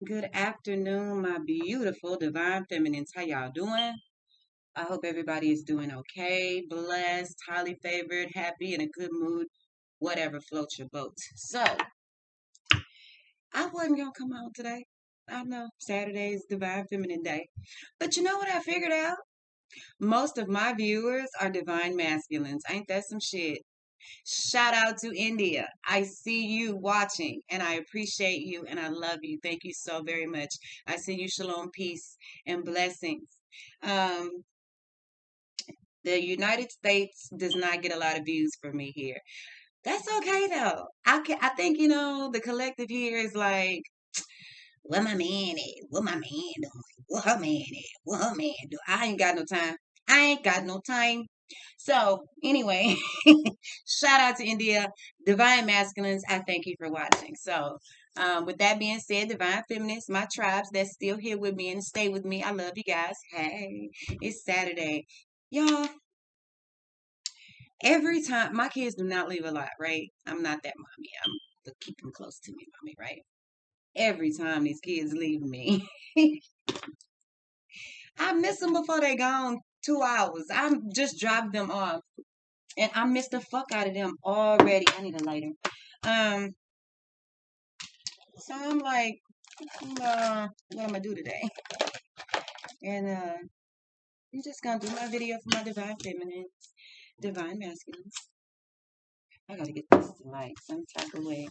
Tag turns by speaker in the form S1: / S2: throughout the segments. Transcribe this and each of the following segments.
S1: Good afternoon, my beautiful divine feminines. How y'all doing? I hope everybody is doing okay, blessed, highly favored, happy, in a good mood, whatever floats your boat. So, I wasn't gonna come out today. I know Saturday is Divine Feminine Day. But you know what I figured out? Most of my viewers are divine masculines. Ain't that some shit? Shout out to India. I see you watching and I appreciate you and I love you. Thank you so very much. I send you shalom, peace, and blessings. Um, the United States does not get a lot of views for me here. That's okay though. I think the collective here is like, what my man at? What my man doing? What her man at? What her man do? I ain't got no time. I ain't got no time. So anyway, shout out to India, Divine Masculines. I thank you for watching. So with that being said, Divine Feminists, my tribes that's still here with me and stay with me. I love you guys. Hey, it's Saturday. Y'all, every time my kids do not leave a lot, right? I'm not that mommy. I'm the keep them close to me, mommy, right? Every time these kids leave me, I miss them before they gone 2 hours. I'm just dropping them off. And I miss the fuck out of them already. I need a lighter. Um, so I'm like, what am I do today? And I'm just gonna do my video for my divine feminine, divine masculines. I gotta get this light some type of way.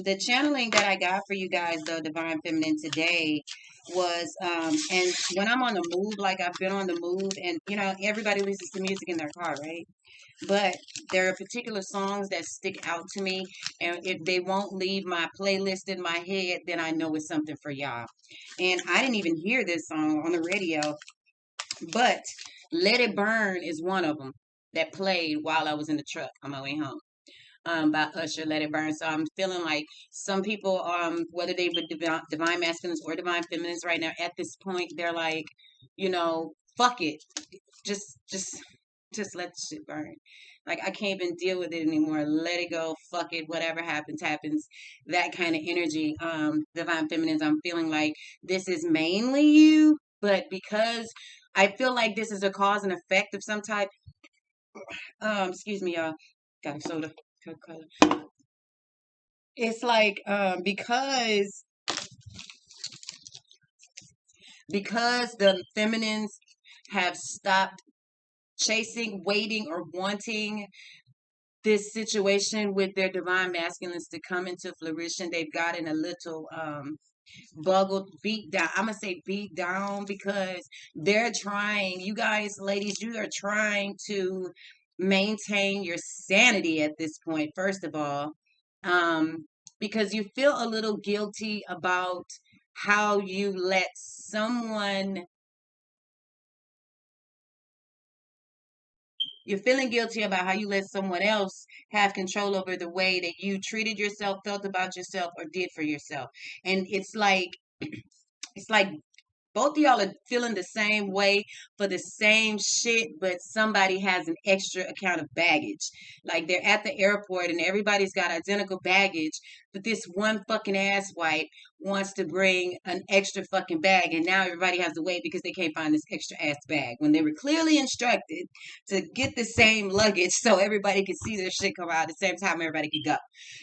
S1: The channeling that I got for you guys, though, divine feminine today was and when I'm on the move, like I've been on the move, and everybody listens to music in their car, right? But there are particular songs that stick out to me, and if they won't leave my playlist in my head, then I know it's something for y'all. And I didn't even hear this song on the radio, but Let It Burn is one of them that played while I was in the truck on my way home. By Usher, Let It Burn. So I'm feeling like some people, whether they were divine masculines or divine feminines right now, at this point, they're like, fuck it. Just, just, just let the shit burn. Like I can't even deal with it anymore. Let it go. Fuck it. Whatever happens, happens. That kind of energy. Divine feminines. I'm feeling like this is mainly you, but because I feel like this is a cause and effect of some type. Excuse me, y'all. Got a soda. Coca-Cola. It's like because the feminines have stopped chasing, waiting, or wanting this situation with their divine masculines to come into fruition. They've gotten a little buggled, beat down. I'm gonna say beat down because they're trying. You guys, ladies, you are trying to maintain your sanity at this point. First of all, because you feel a little guilty about how you let someone. You're feeling guilty about how you let someone else have control over the way that you treated yourself, felt about yourself, or did for yourself. And it's like both of y'all are feeling the same way for the same shit, but somebody has an extra account of baggage. Like they're at the airport and everybody's got identical baggage, but this one fucking asswipe wants to bring an extra fucking bag, and now everybody has to wait because they can't find this extra ass bag when they were clearly instructed to get the same luggage so everybody could see their shit come out at the same time everybody could go.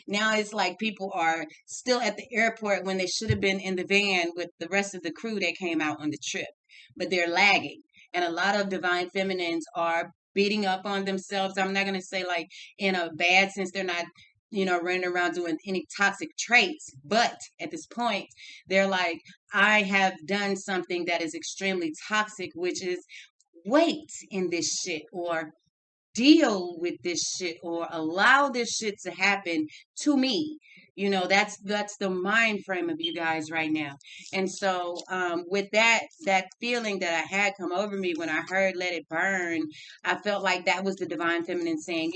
S1: Now it's like people are still at the airport when they should have been in the van with the rest of the crew that came out on the trip, but they're lagging. And a lot of divine feminines are beating up on themselves. I'm not going to say like in a bad sense, they're not, running around doing any toxic traits. But at this point, they're like, I have done something that is extremely toxic, which is wait in this shit or deal with this shit or allow this shit to happen to me. That's the mind frame of you guys right now. And so with that feeling that I had come over me when I heard Let It Burn, I felt like that was the divine feminine saying,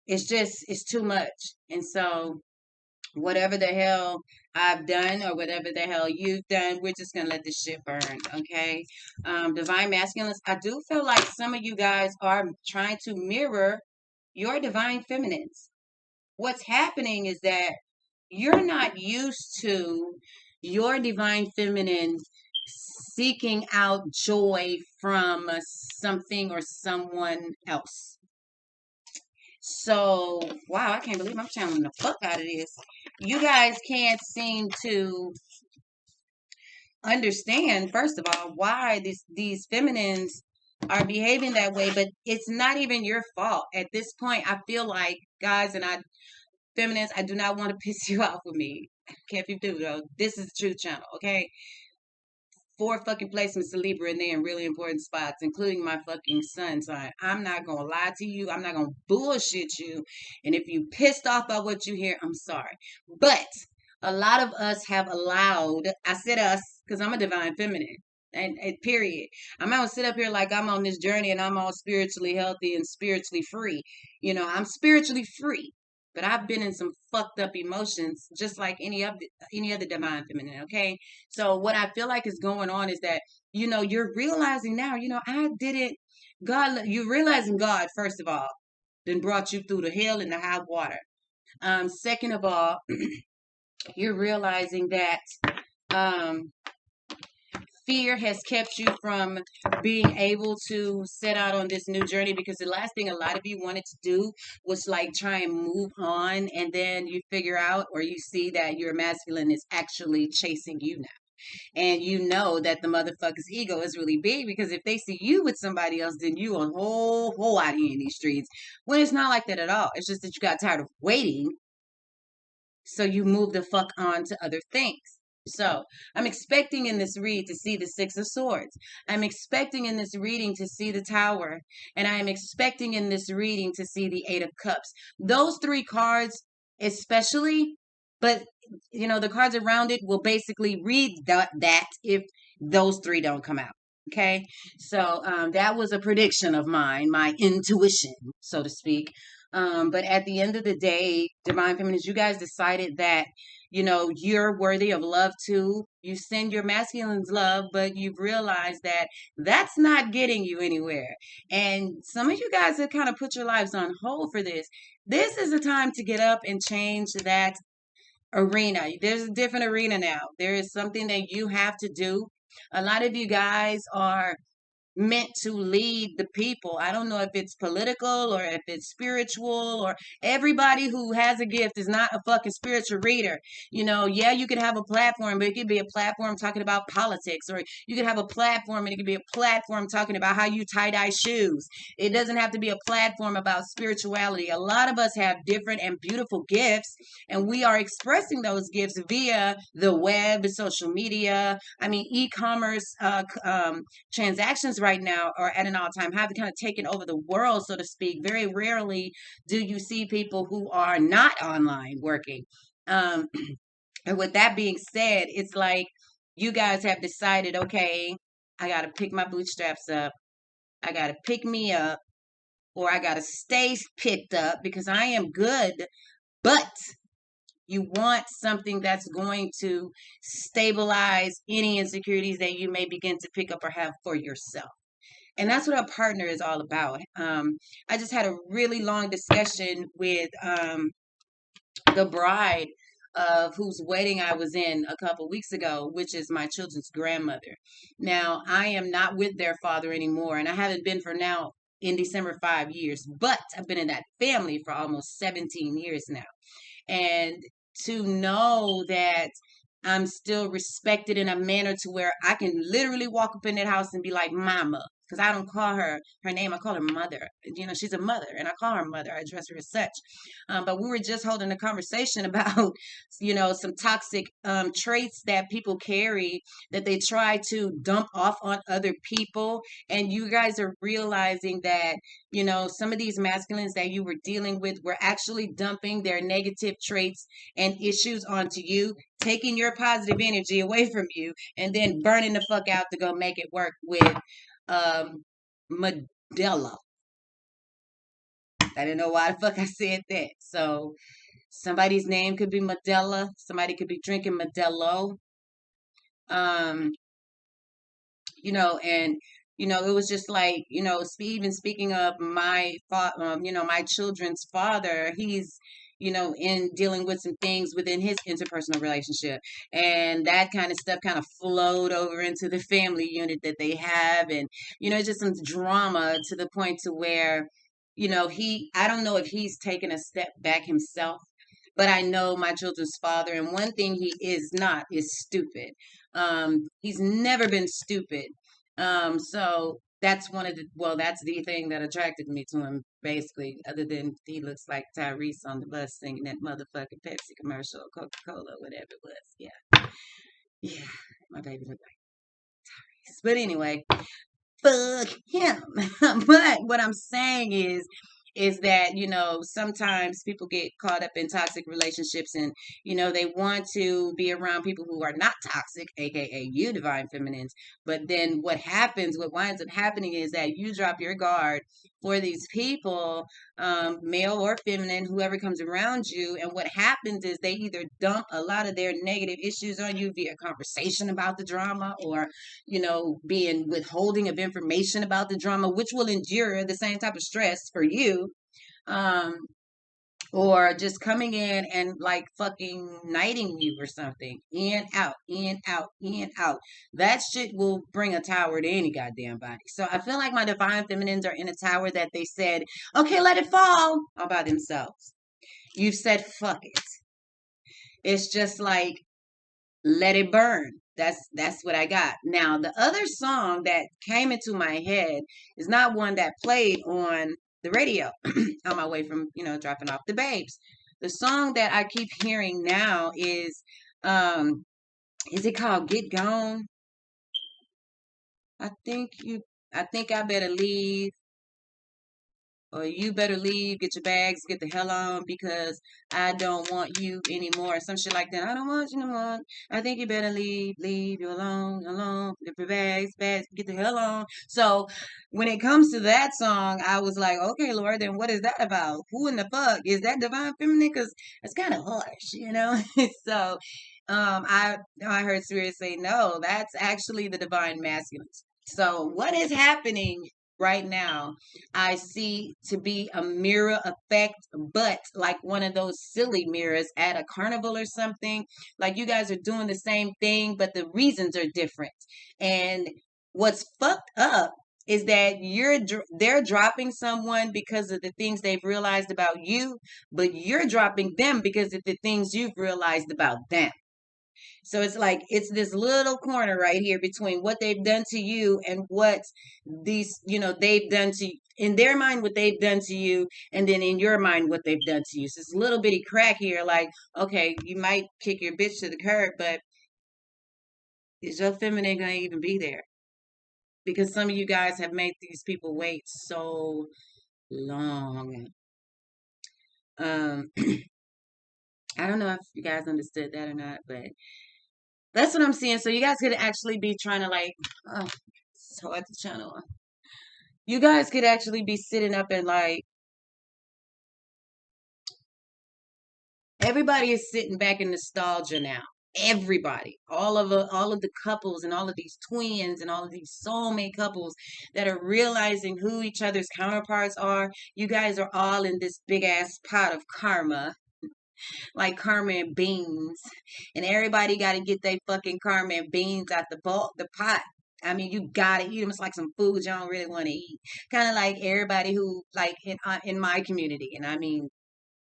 S1: it's too much. And so whatever the hell I've done or whatever the hell you've done, we're just gonna let this shit burn, okay? Divine masculines, I do feel like some of you guys are trying to mirror, your divine feminines. What's happening is that you're not used to your divine feminine seeking out joy from something or someone else. So, wow, I can't believe I'm channeling the fuck out of this. You guys can't seem to understand, first of all, why these feminines are behaving that way, but it's not even your fault. At this point, I feel like, guys, and I feminines, I do not want to piss you off with me. Okay, if you do though, this is the truth channel, okay? 4 fucking placements to Libra in there in really important spots, including my fucking sun sign. I'm not gonna lie to you. I'm not gonna bullshit you. And if you pissed off by what you hear, I'm sorry. But a lot of us have allowed, I said us, because I'm a divine feminine. And period. I'm not gonna sit up here like I'm on this journey and I'm all spiritually healthy and spiritually free. You know, I'm spiritually free. But I've been in some fucked up emotions, just like any other divine feminine. Okay, so what I feel like is going on is that, you're realizing now, I didn't, you're realizing God, first of all, then brought you through the hell and the high water. Second of all, you're realizing that um, fear has kept you from being able to set out on this new journey, because the last thing a lot of you wanted to do was like try and move on, and then you figure out or you see that your masculine is actually chasing you now. And you know that the motherfucker's ego is really big, because if they see you with somebody else, then you a whole out here in these streets. When it's not like that at all. It's just that you got tired of waiting, so you move the fuck on to other things. So I'm expecting in this read to see the 6 of Swords. I'm expecting in this reading to see the Tower. And I am expecting in this reading to see the 8 of Cups. Those 3 cards especially, but the cards around it will basically read that if those 3 don't come out. Okay, so that was a prediction of mine, my intuition, so to speak. But at the end of the day, divine feminines, you guys decided that you're worthy of love too. You send your masculines love, but you've realized that that's not getting you anywhere. And some of you guys have kind of put your lives on hold for this. This is a time to get up and change that arena. There's a different arena now. There is something that you have to do. A lot of you guys are meant to lead the people. I don't know if it's political or if it's spiritual, or everybody who has a gift is not a fucking spiritual reader. Yeah, you could have a platform, but it could be a platform talking about politics, or you could have a platform and it could be a platform talking about how you tie-dye shoes. It doesn't have to be a platform about spirituality. A lot of us have different and beautiful gifts, and we are expressing those gifts via the web, social media. I mean, e-commerce transactions right now are at an all-time high. They've kind of taken over the world, so to speak. Very rarely do you see people who are not online working. And with that being said, it's like you guys have decided, okay, I got to pick my bootstraps up. I got to pick me up, or I got to stay picked up, because I am good, but you want something that's going to stabilize any insecurities that you may begin to pick up or have for yourself. And that's what a partner is all about. I just had a really long discussion with the bride of whose wedding I was in a couple weeks ago, which is my children's grandmother. Now, I am not with their father anymore, and I haven't been for now in December 5 years, but I've been in that family for almost 17 years now. And to know that I'm still respected in a manner to where I can literally walk up in that house and be like, mama, because I don't call her name. I call her mother. She's a mother, and I call her mother. I address her as such. But we were just holding a conversation about, some toxic traits that people carry that they try to dump off on other people. And you guys are realizing that, some of these masculines that you were dealing with were actually dumping their negative traits and issues onto you, taking your positive energy away from you, and then burning the fuck out to go make it work with Modelo. I didn't know why the fuck I said that. So somebody's name could be Modella. Somebody could be drinking Modelo. And It was just like, even speaking of my children's father, he's, in dealing with some things within his interpersonal relationship. And that kind of stuff kind of flowed over into the family unit that they have. And, just some drama to the point to where, I don't know if he's taken a step back himself, but I know my children's father, and one thing he is not is stupid. He's never been stupid. So that's that's the thing that attracted me to him, basically, other than he looks like Tyrese on the bus singing that motherfucking Pepsi commercial, Coca-Cola, whatever it was. Yeah. Yeah. My baby looked like Tyrese. But anyway, fuck him. But what I'm saying is that, sometimes people get caught up in toxic relationships, and, they want to be around people who are not toxic, aka you divine feminines. But then what winds up happening is that you drop your guard for these people, male or feminine, whoever comes around you. And what happens is they either dump a lot of their negative issues on you via conversation about the drama, or being withholding of information about the drama, which will endure the same type of stress for you. Um, or just coming in and like fucking knighting you or something. In, out, in, out, in, out. That shit will bring a tower to any goddamn body. So I feel like my divine feminines are in a tower that they said, okay, let it fall all by themselves. You've said, fuck it. It's just like, let it burn. That's what I got. Now, the other song that came into my head is not one that played on the radio on my way from, dropping off the babes. The song that I keep hearing now is it called Get Gone? I think I better leave, or you better leave, get your bags, get the hell on, because I don't want you anymore. Some shit like that. I don't want you no more. I think you better leave you alone, get your bags, get the hell on. So when it comes to that song, I was like, okay, Lord, then what is that about? Who in the fuck is that divine feminine? Because it's kind of harsh. So I heard Spirit say, no, that's actually the divine masculine. So what is happening right now, I see to be a mirror effect, but like one of those silly mirrors at a carnival or something. Like you guys are doing the same thing, but the reasons are different. And what's fucked up is that they're dropping someone because of the things they've realized about you, but you're dropping them because of the things you've realized about them. So it's like it's this little corner right here between what they've done to you and what they've done to you. In their mind, what they've done to you, and then in your mind, what they've done to you. So it's a little bitty crack here, like, okay, you might kick your bitch to the curb, but is your feminine gonna even be there? Because some of you guys have made these people wait so long. I don't know if you guys understood that or not, but that's what I'm seeing. So you guys could actually be trying to like, oh, so at the channel, you guys could actually be sitting up and like, everybody is sitting back in nostalgia now. Everybody, all of the couples and all of these twins and all of these soulmate couples that are realizing who each other's counterparts are. You guys are all in this big ass pot of karma, like karma and beans, and everybody got to get their fucking karma and beans out the pot. I mean, you gotta eat them. It's like some food you don't really want to eat. Kind of like everybody who, like in my community, and I mean,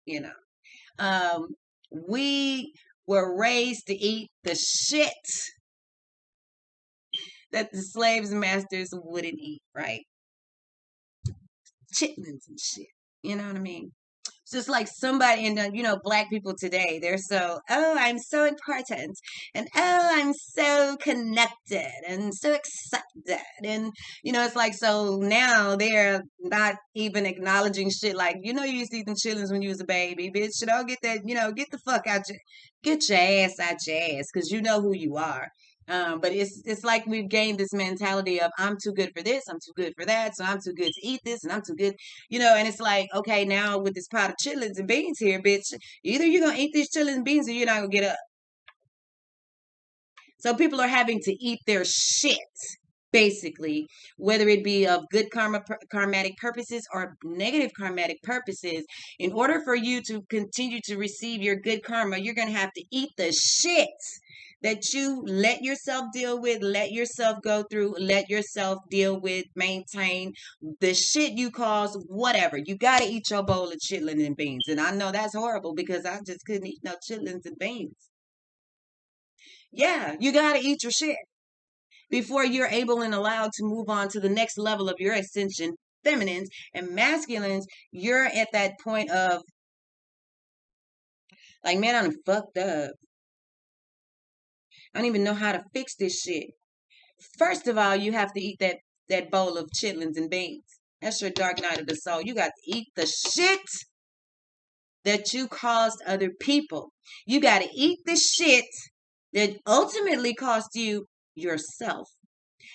S1: you know, um, we were raised to eat the shit that the slaves and masters wouldn't eat, right? Chitlins and shit. You know what I mean? Just like somebody, and black people today, they're so, oh, I'm so important, and oh, I'm so connected and so accepted, and it's like, so now they're not even acknowledging shit like, you used to eat them chillings when you was a baby, bitch. Get that, get the fuck out get your ass out your ass, because you know who you are. But it's like we've gained this mentality of, I'm too good for this, I'm too good for that, so I'm too good to eat this, and I'm too good, and it's like, okay, now with this pot of chitlins and beans here, bitch, either you're gonna eat these chitlins and beans or you're not gonna get up. So people are having to eat their shit. basically, whether it be of good karmatic purposes or negative karmatic purposes. In order for you to continue to receive your good karma, you're going to have to eat the shit that you let yourself deal with, let yourself go through, let yourself deal with, maintain the shit you cause, whatever. You got to eat your bowl of chitlins and beans. And I know that's horrible because I just couldn't eat no chitlins and beans. Yeah, you got to eat your shit before you're able and allowed to move on to the next level of your ascension. Feminines and masculines, you're at that point of like, man, I'm fucked up. I don't even know how to fix this shit. First of all, you have to eat that bowl of chitlins and beans. That's your dark night of the soul. You got to eat the shit that you caused other people. You got to eat the shit that ultimately cost you yourself.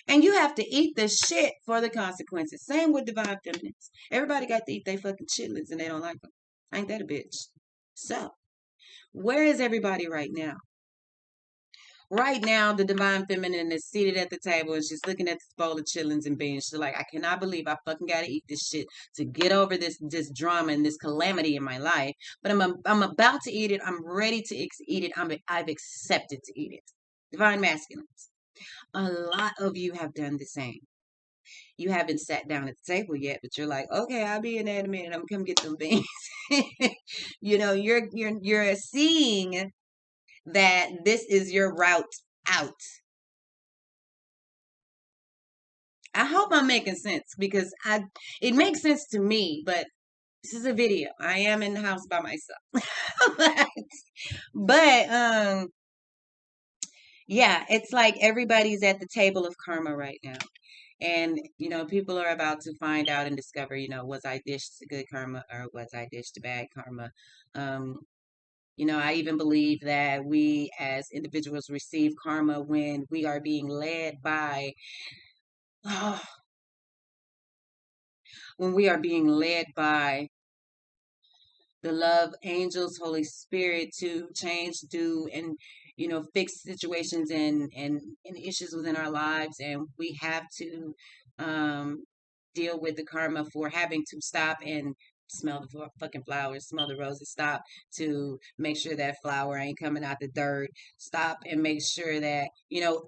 S1: And you have to eat the shit for the consequences. Same with divine feminines. Everybody got to eat their fucking chitlins and they don't like them. Ain't that a bitch? So, where is everybody right now? Right now, the divine feminine is seated at the table and she's looking at this bowl of chitlins and beans. She's like, I cannot believe I fucking gotta eat this shit to get over this drama and this calamity in my life. But I'm about to eat it. I'm ready to eat it. I've accepted to eat it. Divine masculines. A lot of you have done the same. You haven't sat down at the table yet, but you're like, okay, I'll be in there in a minute. I'm gonna come get some beans. You're seeing that this is your route out. I hope I'm making sense because it makes sense to me, but this is a video. I am in the house by myself. but yeah, it's like everybody's at the table of karma right now. And, people are about to find out and discover, was I dished good karma or was I dished bad karma? I even believe that we as individuals receive karma when we are being led by, when we are being led by the love angels, Holy Spirit to change, do, and fix situations and issues within our lives, and we have to deal with the karma for having to stop and smell the fucking flowers, smell the roses, stop to make sure that flower ain't coming out the dirt, stop and make sure that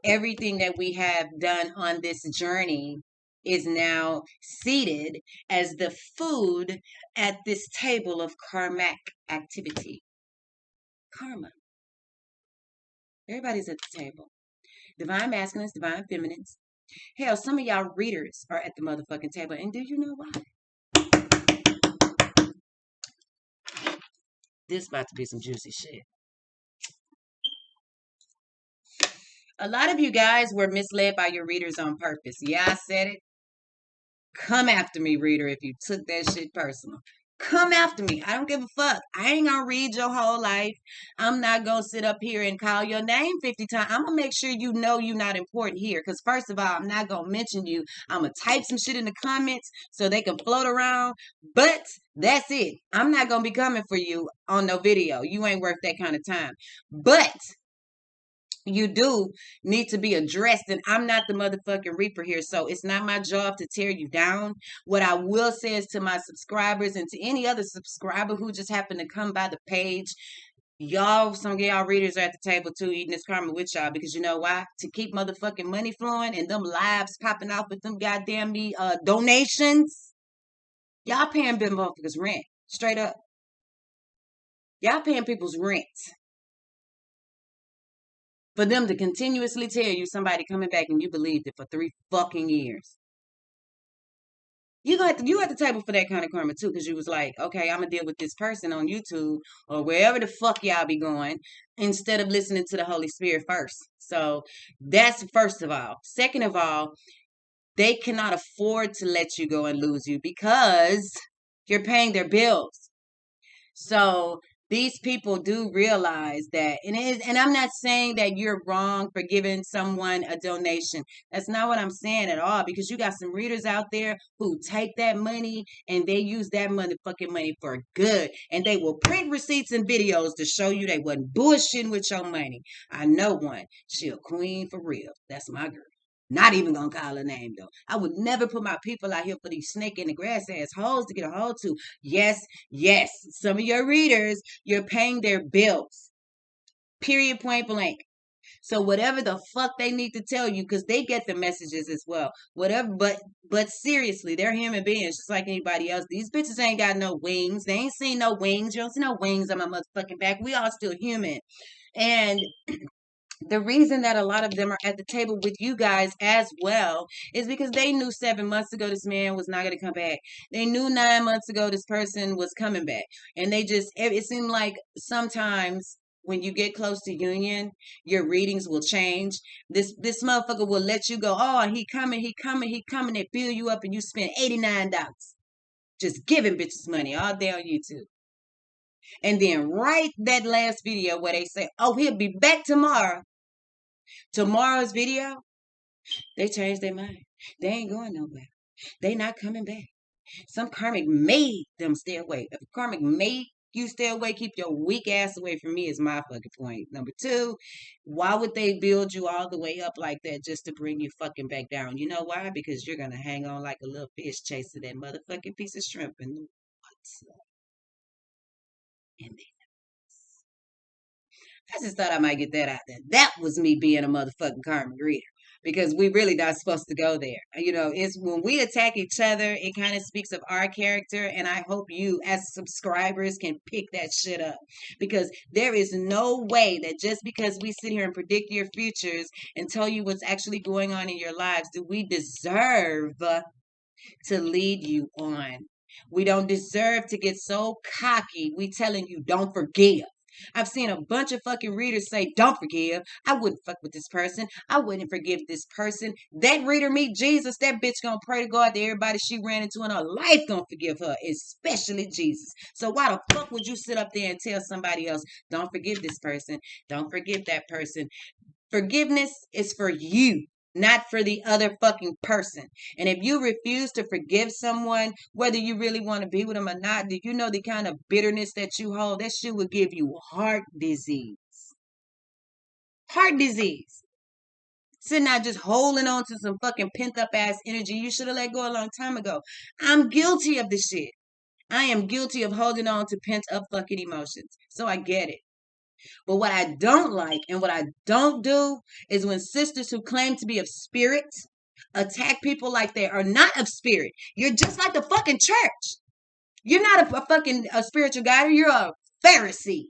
S1: everything that we have done on this journey is now seated as the food at this table of karmic activity. Karma. Everybody's at the table. Divine masculines, divine feminines. Hell, some of y'all readers are at the motherfucking table. And do you know why? This about to be some juicy shit. A lot of you guys were misled by your readers on purpose. Yeah, I said it. Come after me, reader, if you took that shit personal. Come after me. I don't give a fuck. I ain't gonna read your whole life. I'm not gonna sit up here and call your name 50 times. I'm gonna make sure you know you're not important here. Because first of all, I'm not gonna mention you. I'm gonna type some shit in the comments so they can float around. But that's it. I'm not gonna be coming for you on no video. You ain't worth that kind of time. But you do need to be addressed, and I'm not the motherfucking reaper here, so it's not my job to tear you down. What I will say is to my subscribers and to any other subscriber who just happened to come by the page, y'all, some of y'all readers are at the table too, eating this karma with y'all, because you know why? To keep motherfucking money flowing and them lives popping off with them goddamn donations. Y'all paying them motherfuckers rent, straight up. Y'all paying people's rent for them to continuously tell you somebody coming back and you believed it for 3 fucking years. You at the table for that kind of karma too, because you was like, okay, I'm gonna deal with this person on YouTube or wherever the fuck y'all be going, instead of listening to the Holy Spirit first. So that's first of all. Second of all, they cannot afford to let you go and lose you because you're paying their bills. So these people do realize that, and I'm not saying that you're wrong for giving someone a donation. That's not what I'm saying at all, because you got some readers out there who take that money and they use that motherfucking money for good, and they will print receipts and videos to show you they wasn't bullshitting with your money. I know one. She a queen for real. That's my girl. Not even gonna call her name though. I would never put my people out here for these snake in the grass ass hoes to get a hold to. Yes, yes, some of your readers, you're paying their bills. Period, point blank. So whatever the fuck they need to tell you, because they get the messages as well. Whatever, but seriously, they're human beings just like anybody else. These bitches ain't got no wings. They ain't seen no wings. You don't see no wings on my motherfucking back. We all still human. And the reason that a lot of them are at the table with you guys as well is because they knew 7 months ago this man was not going to come back. They knew 9 months ago this person was coming back. And they just, it seemed like sometimes when you get close to union, your readings will change. This motherfucker will let you go, oh, he coming, he coming, he coming. They fill you up and you spend $89 just giving bitches money all day on YouTube. And then right that last video where they say, oh, he'll be back tomorrow. Tomorrow's video, they changed their mind. They ain't going nowhere. They not coming back. Some karmic made them stay away. If karmic made you stay away, keep your weak ass away from me is my fucking point. Number two, why would they build you all the way up like that just to bring you fucking back down? You know why? Because you're gonna hang on like a little fish chasing that motherfucking piece of shrimp and what's in there. I just thought I might get that out there. That was me being a motherfucking karmic reader. Because we really not supposed to go there. You know, it's when we attack each other, it kind of speaks of our character. And I hope you, as subscribers, can pick that shit up. Because there is no way that just because we sit here and predict your futures and tell you what's actually going on in your lives, do we deserve to lead you on. We don't deserve to get so cocky. We telling you don't forgive. I've seen a bunch of fucking readers say, don't forgive. I wouldn't fuck with this person. I wouldn't forgive this person. That reader meet Jesus. That bitch gonna pray to God that everybody she ran into in her life gonna forgive her, especially Jesus. So why the fuck would you sit up there and tell somebody else, don't forgive this person. Don't forgive that person. Forgiveness is for you, not for the other fucking person. And if you refuse to forgive someone, whether you really want to be with them or not, do you know the kind of bitterness that you hold? That shit will give you heart disease. Heart disease. Sitting out just holding on to some fucking pent up ass energy you should have let go a long time ago. I'm guilty of this shit. I am guilty of holding on to pent up fucking emotions. So I get it. But what I don't like and what I don't do is when sisters who claim to be of spirit attack people like they are not of spirit. You're just like the fucking church. You're not a fucking a spiritual guide. You're a Pharisee.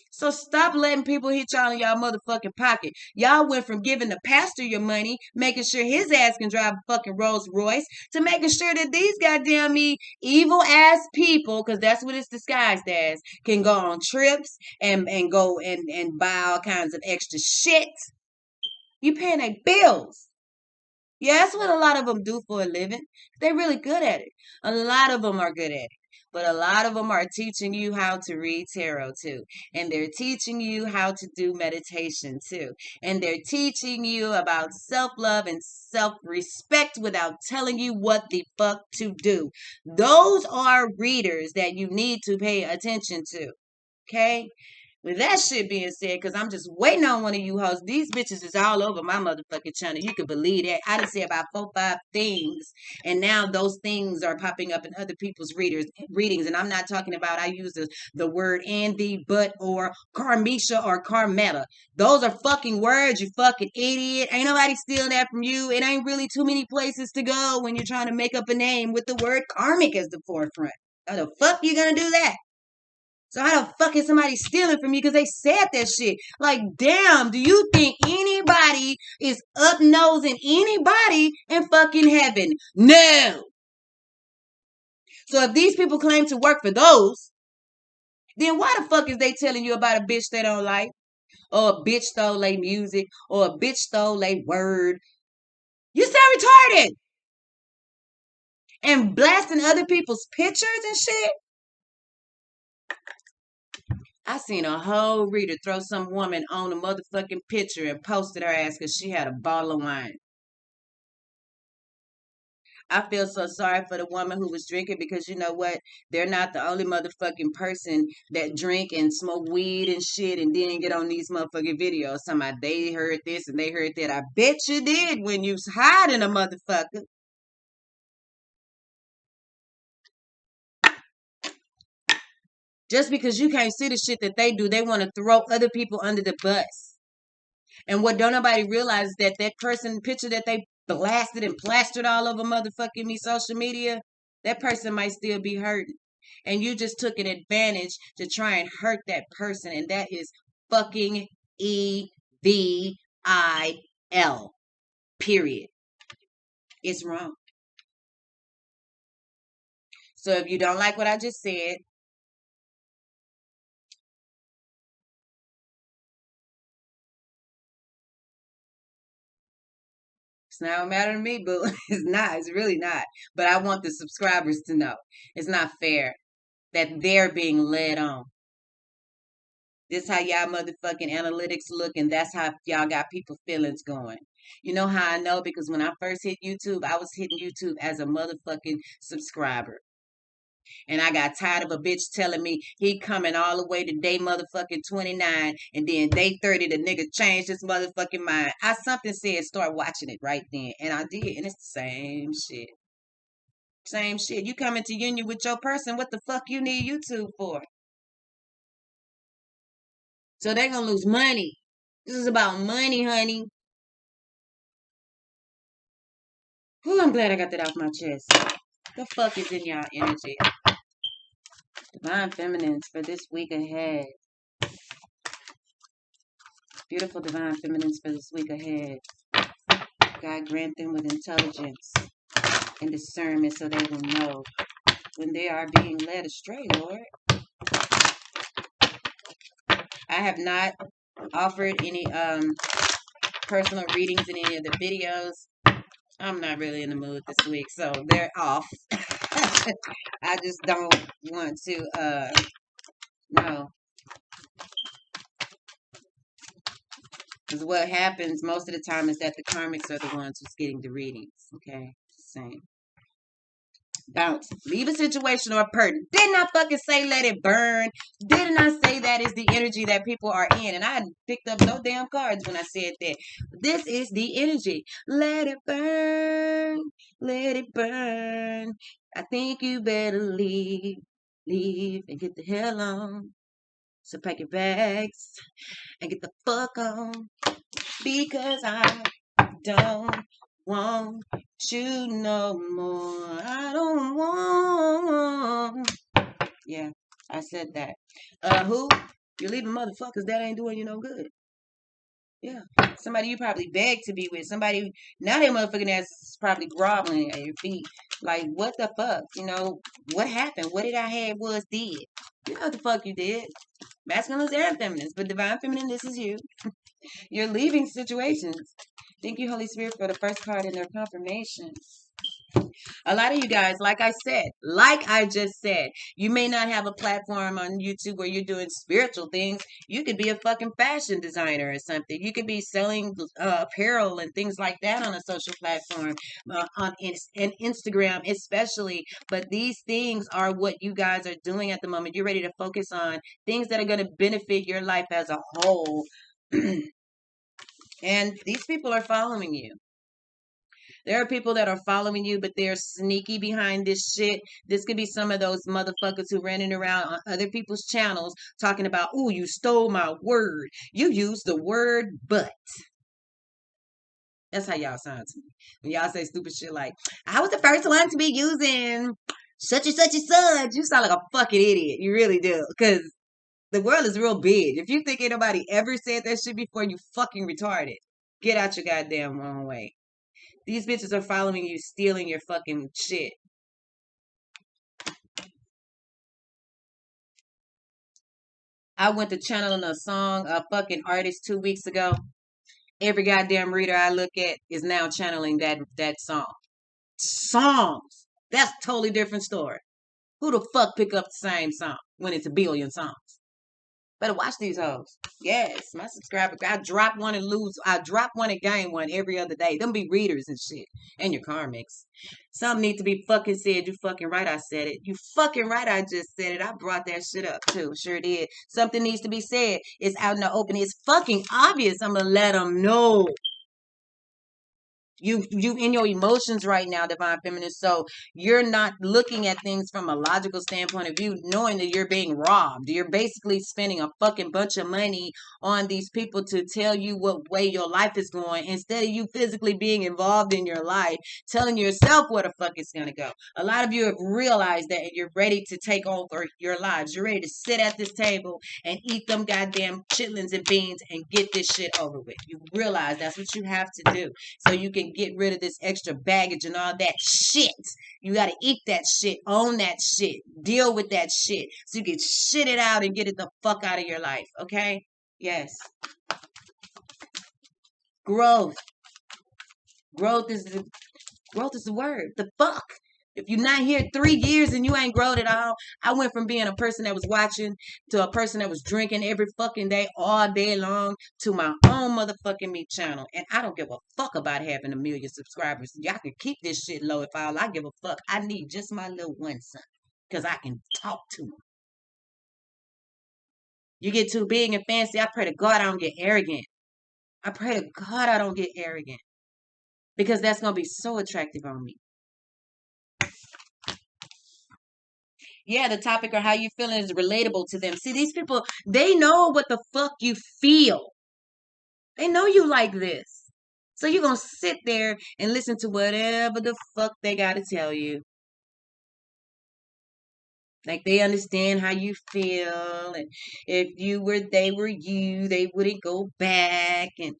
S1: So stop letting people hit y'all in y'all motherfucking pocket. Y'all went from giving the pastor your money, making sure his ass can drive a fucking Rolls Royce, to making sure that these goddamn me evil ass people, because that's what it's disguised as, can go on trips and go and buy all kinds of extra shit. You paying their bills. Yeah, that's what a lot of them do for a living. They're really good at it. A lot of them are good at it. But a lot of them are teaching you how to read tarot too. And they're teaching you how to do meditation too. And they're teaching you about self-love and self-respect without telling you what the fuck to do. Those are readers that you need to pay attention to. Okay? With that shit being said, because I'm just waiting on one of you hosts. These bitches is all over my motherfucking channel. You can believe that. I done said about 4-5 things. And now those things are popping up in other people's readings. And I'm not talking about I use the word and the, but, or Carmisha or Carmetta. Those are fucking words, you fucking idiot. Ain't nobody stealing that from you. It ain't really too many places to go when you're trying to make up a name with the word karmic as the forefront. How the fuck you gonna do that? So how the fuck is somebody stealing from you because they said that shit? Like, damn, do you think anybody is up nosing anybody in fucking heaven? No. So if these people claim to work for those, then why the fuck is they telling you about a bitch they don't like? Or a bitch stole their music? Or a bitch stole their word? You sound retarded. And blasting other people's pictures and shit? I seen a whole reader throw some woman on a motherfucking picture and posted her ass because she had a bottle of wine. I feel so sorry for the woman who was drinking because you know what? They're not the only motherfucking person that drink and smoke weed and shit and then get on these motherfucking videos. Somebody they heard this and they heard that. I bet you did when you was hiding a motherfucker. Just because you can't see the shit that they do, they want to throw other people under the bus. And what don't nobody realize is that that person picture that they blasted and plastered all over motherfucking me social media, that person might still be hurting. And you just took an advantage to try and hurt that person. And that is fucking EVIL. Period. It's wrong. So if you don't like what I just said, it's not a matter to me, but it's not. It's really not. But I want the subscribers to know it's not fair that they're being led on. This how y'all motherfucking analytics look, and that's how y'all got people feelings going. You know how I know? Because when I first hit YouTube, I was hitting YouTube as a motherfucking subscriber. And I got tired of a bitch telling me he coming all the way to day motherfucking 29 and then day 30 the nigga changed his motherfucking mind. I something said start watching it right then. And I did. And it's the same shit. Same shit. You come into union with your person, what the fuck you need YouTube for? So they gonna lose money. This is about money, honey. Whew, I'm glad I got that off my chest. The fuck is in y'all energy? Divine feminines for this week ahead. Beautiful divine feminines for this week ahead. God grant them with intelligence and discernment so they will know when they are being led astray, Lord. I have not offered any personal readings in any of the videos. I'm not really in the mood this week, so they're off. I just don't want to no. Because what happens most of the time is that the karmics are the ones who's getting the readings. Okay? Same. Bounce. Leave a situation or a person. Didn't I fucking say let it burn? Didn't I say that is the energy that people are in? And I picked up no damn cards when I said that. This is the energy. Let it burn. Let it burn. I think you better leave. Leave and get the hell on. So pack your bags and get the fuck on. Because I don't want you no more. I don't want. Yeah, I said that. Who? You're leaving motherfuckers that ain't doing you no good. Yeah. Somebody you probably begged to be with. Somebody, now that motherfucking ass is probably groveling at your feet. Like, what the fuck? You know, what happened? What did I have was did? You know what the fuck you did. Masculines and feminines. But divine feminine, this is you. You're leaving situations. Thank you, Holy Spirit, for the first card in their confirmation. A lot of you guys, like I just said, you may not have a platform on YouTube where you're doing spiritual things. You could be a fucking fashion designer or something. You could be selling apparel and things like that on a social platform, on Instagram especially. But these things are what you guys are doing at the moment. You're ready to focus on things that are going to benefit your life as a whole. And these people are following you. There are people that are following you, but they're sneaky behind this shit. This could be some of those motherfuckers who running around on other people's channels talking about, "Ooh, you stole my word. You used the word but." That's how y'all sound to me. When y'all say stupid shit like, "I was the first one to be using such and such and such." You sound like a fucking idiot. You really do. Because the world is real big. If you think ain't nobody ever said that shit before, you fucking retarded. Get out your goddamn wrong way. These bitches are following you, stealing your fucking shit. I went to channeling a song, a fucking artist 2 weeks ago. Every goddamn reader I look at is now channeling that song. Songs. That's a totally different story. Who the fuck pick up the same song when it's a billion songs? Better watch these hoes. Yes, my subscriber. I drop one and lose. I drop one and gain one every other day. Them be readers and shit. And your karmics. Something need to be fucking said. You fucking right I said it. You fucking right I just said it. I brought that shit up too. Sure did. Something needs to be said. It's out in the open. It's fucking obvious. I'm gonna let them know. You in your emotions right now, divine feminine. So you're not looking at things from a logical standpoint of view, knowing that you're being robbed. You're basically spending a fucking bunch of money on these people to tell you what way your life is going, instead of you physically being involved in your life, telling yourself where the fuck it's gonna go. A lot of you have realized that, and you're ready to take over your lives. You're ready to sit at this table and eat them goddamn chitlins and beans and get this shit over with. You realize that's what you have to do, so you can get rid of this extra baggage and all that shit. You got to eat that shit, own that shit, deal with that shit, so you can shit it out and get it the fuck out of your life. Okay? Yes. Growth. Growth is the word. The fuck. If you're not here 3 years and you ain't grown at all, I went from being a person that was watching to a person that was drinking every fucking day, all day long, to my own motherfucking me channel. And I don't give a fuck about having 1 million subscribers. Y'all can keep this shit low if all I give a fuck. I need just my little one son, because I can talk to him. You get too big and fancy, I pray to God I don't get arrogant. I pray to God I don't get arrogant, because that's going to be so attractive on me. Yeah, the topic or how you feeling is relatable to them. See, these people, they know what the fuck you feel. They know you like this. So you're going to sit there and listen to whatever the fuck they got to tell you. Like they understand how you feel. And if they were you, they wouldn't go back. And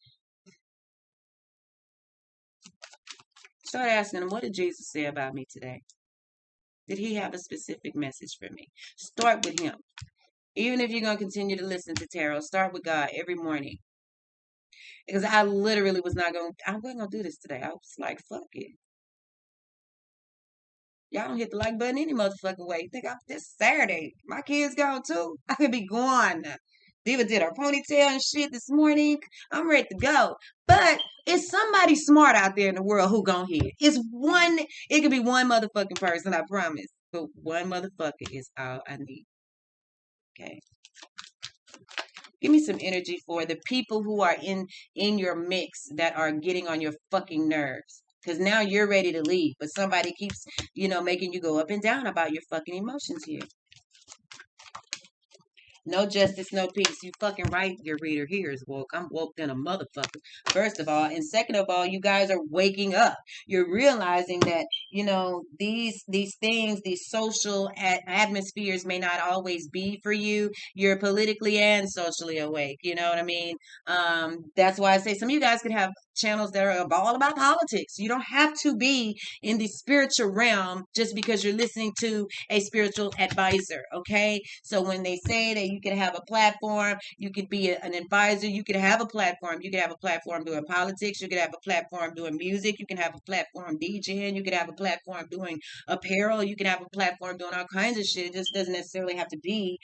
S1: start asking them, what did Jesus say about me today? Did he have a specific message for me? Start with him. Even if you're going to continue to listen to tarot, start with God every morning. Because I literally I wasn't going to do this today. I was like, fuck it. Y'all don't hit the like button any motherfucking way. Think this Saturday. My kids gone too. I could be gone. Diva did her ponytail and shit this morning. I'm ready to go. But it's somebody smart out there in the world who gonna hit. It could be one motherfucking person, I promise. But one motherfucker is all I need. Okay. Give me some energy for the people who are in your mix that are getting on your fucking nerves. Because now you're ready to leave, but somebody keeps, making you go up and down about your fucking emotions here. No justice, no peace. You fucking right, your reader here is woke. I'm woke than a motherfucker. First of all. And second of all, you guys are waking up. You're realizing that, these things, these social atmospheres may not always be for you. You're politically and socially awake. You know what I mean? That's why I say some of you guys can have channels that are all about politics. You don't have to be in the spiritual realm just because you're listening to a spiritual advisor. Okay. So when they say that you can have a platform, you could be an advisor, you could have a platform. You could have a platform doing politics. You could have a platform doing music. You can have a platform DJing. You could have a platform doing apparel. You can have a platform doing all kinds of shit. It just doesn't necessarily have to be,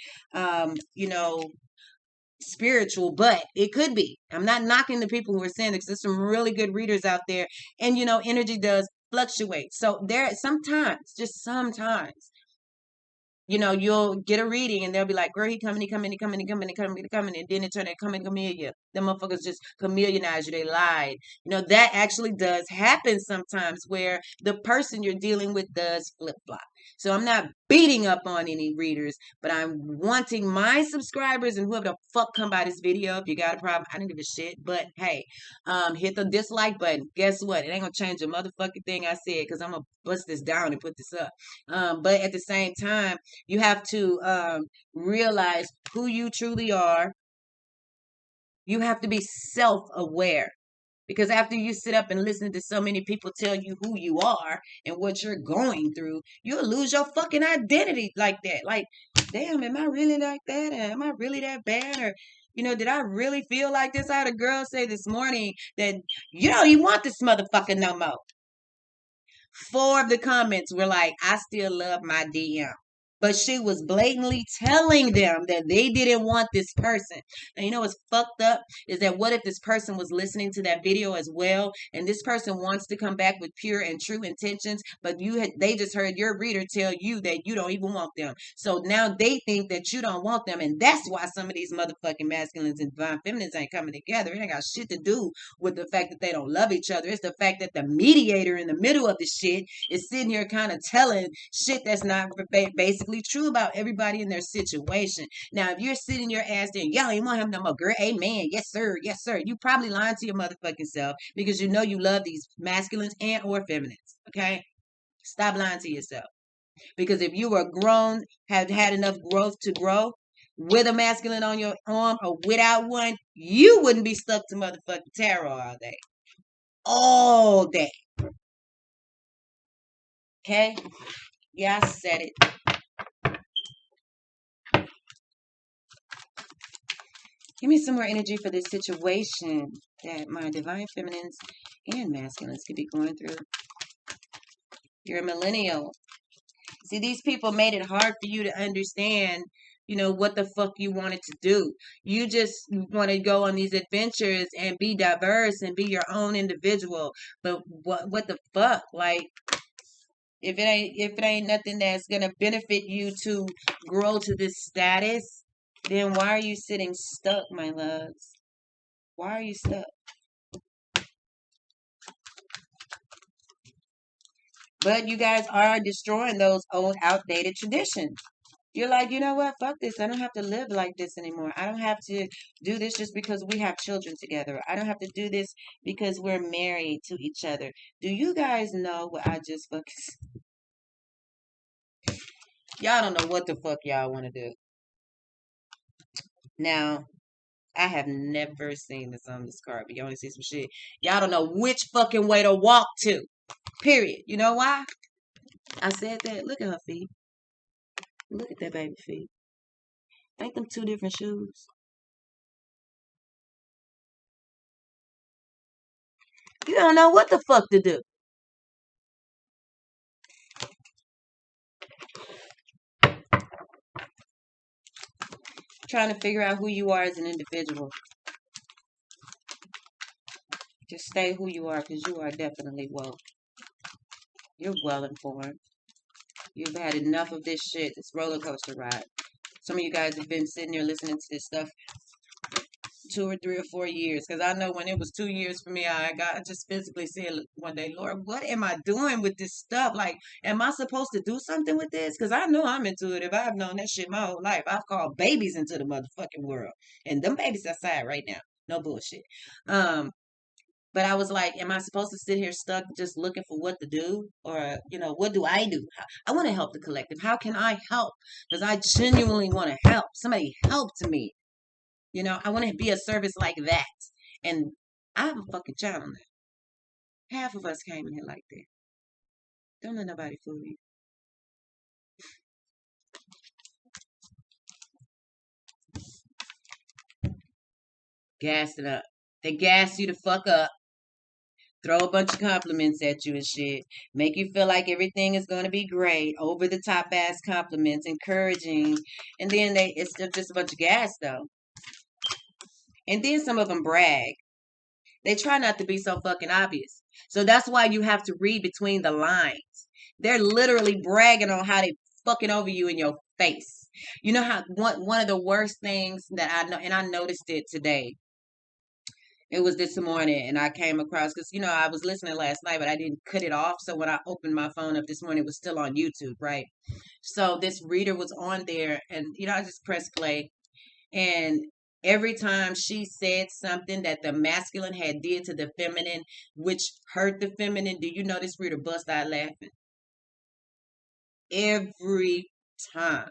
S1: spiritual, but it could be. I'm not knocking the people who are saying this. There's some really good readers out there, and energy does fluctuate. So just sometimes, you'll get a reading and they'll be like, girl, he coming, and then it turned out coming camellia. Them motherfuckers just chameleonize you. They lied. That actually does happen sometimes, where the person you're dealing with does flip flop. So I'm not beating up on any readers, but I'm wanting my subscribers and whoever the fuck come by this video, if you got a problem, I don't give a shit. But hey, hit the dislike button. Guess what? It ain't gonna change a motherfucking thing I said, because I'm gonna bust this down and put this up. But at the same time, you have to realize who you truly are. You have to be self-aware. Because after you sit up and listen to so many people tell you who you are and what you're going through, you'll lose your fucking identity like that. Like, damn, am I really like that? Am I really that bad? Or, did I really feel like this? I had a girl say this morning that you don't even want this motherfucker no more. 4 of the comments were like, I still love my DM. but she was blatantly telling them that they didn't want this person. And you know what's fucked up is that what if this person was listening to that video as well, and this person wants to come back with pure and true intentions, but they just heard your reader tell you that you don't even want them. So now they think that you don't want them, and that's why some of these motherfucking masculines and divine feminines ain't coming together. It ain't got shit to do with the fact that they don't love each other. It's the fact that the mediator in the middle of the shit is sitting here kind of telling shit that's not basically true about everybody in their situation. Now, if you're sitting your ass there, y'all ain't want him no more, girl. Amen. Yes, sir. Yes, sir. You probably lying to your motherfucking self because you know you love these masculines and or feminines. Okay? Stop lying to yourself. Because if you were grown, have had enough growth to grow with a masculine on your arm or without one, you wouldn't be stuck to motherfucking tarot all day. All day. Okay? Yeah, I said it. Give me some more energy for this situation that my divine feminines and masculines could be going through. You're a millennial. See, these people made it hard for you to understand, what the fuck you wanted to do. You just want to go on these adventures and be diverse and be your own individual. But what the fuck? Like, if it ain't nothing that's gonna benefit you to grow to this status, then why are you sitting stuck, my loves? Why are you stuck? But you guys are destroying those old outdated traditions. You're like, you know what? Fuck this. I don't have to live like this anymore. I don't have to do this just because we have children together. I don't have to do this because we're married to each other. Do you guys know what I just fucking... Y'all don't know what the fuck y'all want to do. Now, I have never seen this on this card, but you only see some shit. Y'all don't know which fucking way to walk to. Period. You know why? I said that. Look at her feet. Look at that baby feet. Ain't them two different shoes? You don't know what the fuck to do. Trying to figure out who you are as an individual. Just stay who you are because you are definitely woke. You're well informed. You've had enough of this shit, this roller coaster ride. Some of you guys have been sitting there listening to this stuff 2 or 3 or 4 years. Because I know when it was 2 years for me, I just physically said one day, Lord, what am I doing with this stuff? Like, am I supposed to do something with this? Because I know I'm intuitive. I've known that shit my whole life. I've called babies into the motherfucking world. And them babies outside right now. No bullshit. But I was like, am I supposed to sit here stuck just looking for what to do? Or, what do I do? I want to help the collective. How can I help? Because I genuinely want to help. Somebody help to me. I want to be a service like that. And I have a fucking child on that. Half of us came in here like that. Don't let nobody fool you. Gas it up. They gas you the fuck up. Throw a bunch of compliments at you and shit. Make you feel like everything is going to be great. Over the top ass compliments, encouraging. And then it's just a bunch of gas though. And then some of them brag. They try not to be so fucking obvious. So that's why you have to read between the lines. They're literally bragging on how they fucking over you in your face. You know how one of the worst things that I know, and I noticed it today. It was this morning, and I came across because I was listening last night, but I didn't cut it off. So when I opened my phone up this morning, it was still on YouTube, right? So this reader was on there, and I just pressed play, and every time she said something that the masculine had did to the feminine, which hurt the feminine, do you know this reader bust out laughing? Every time.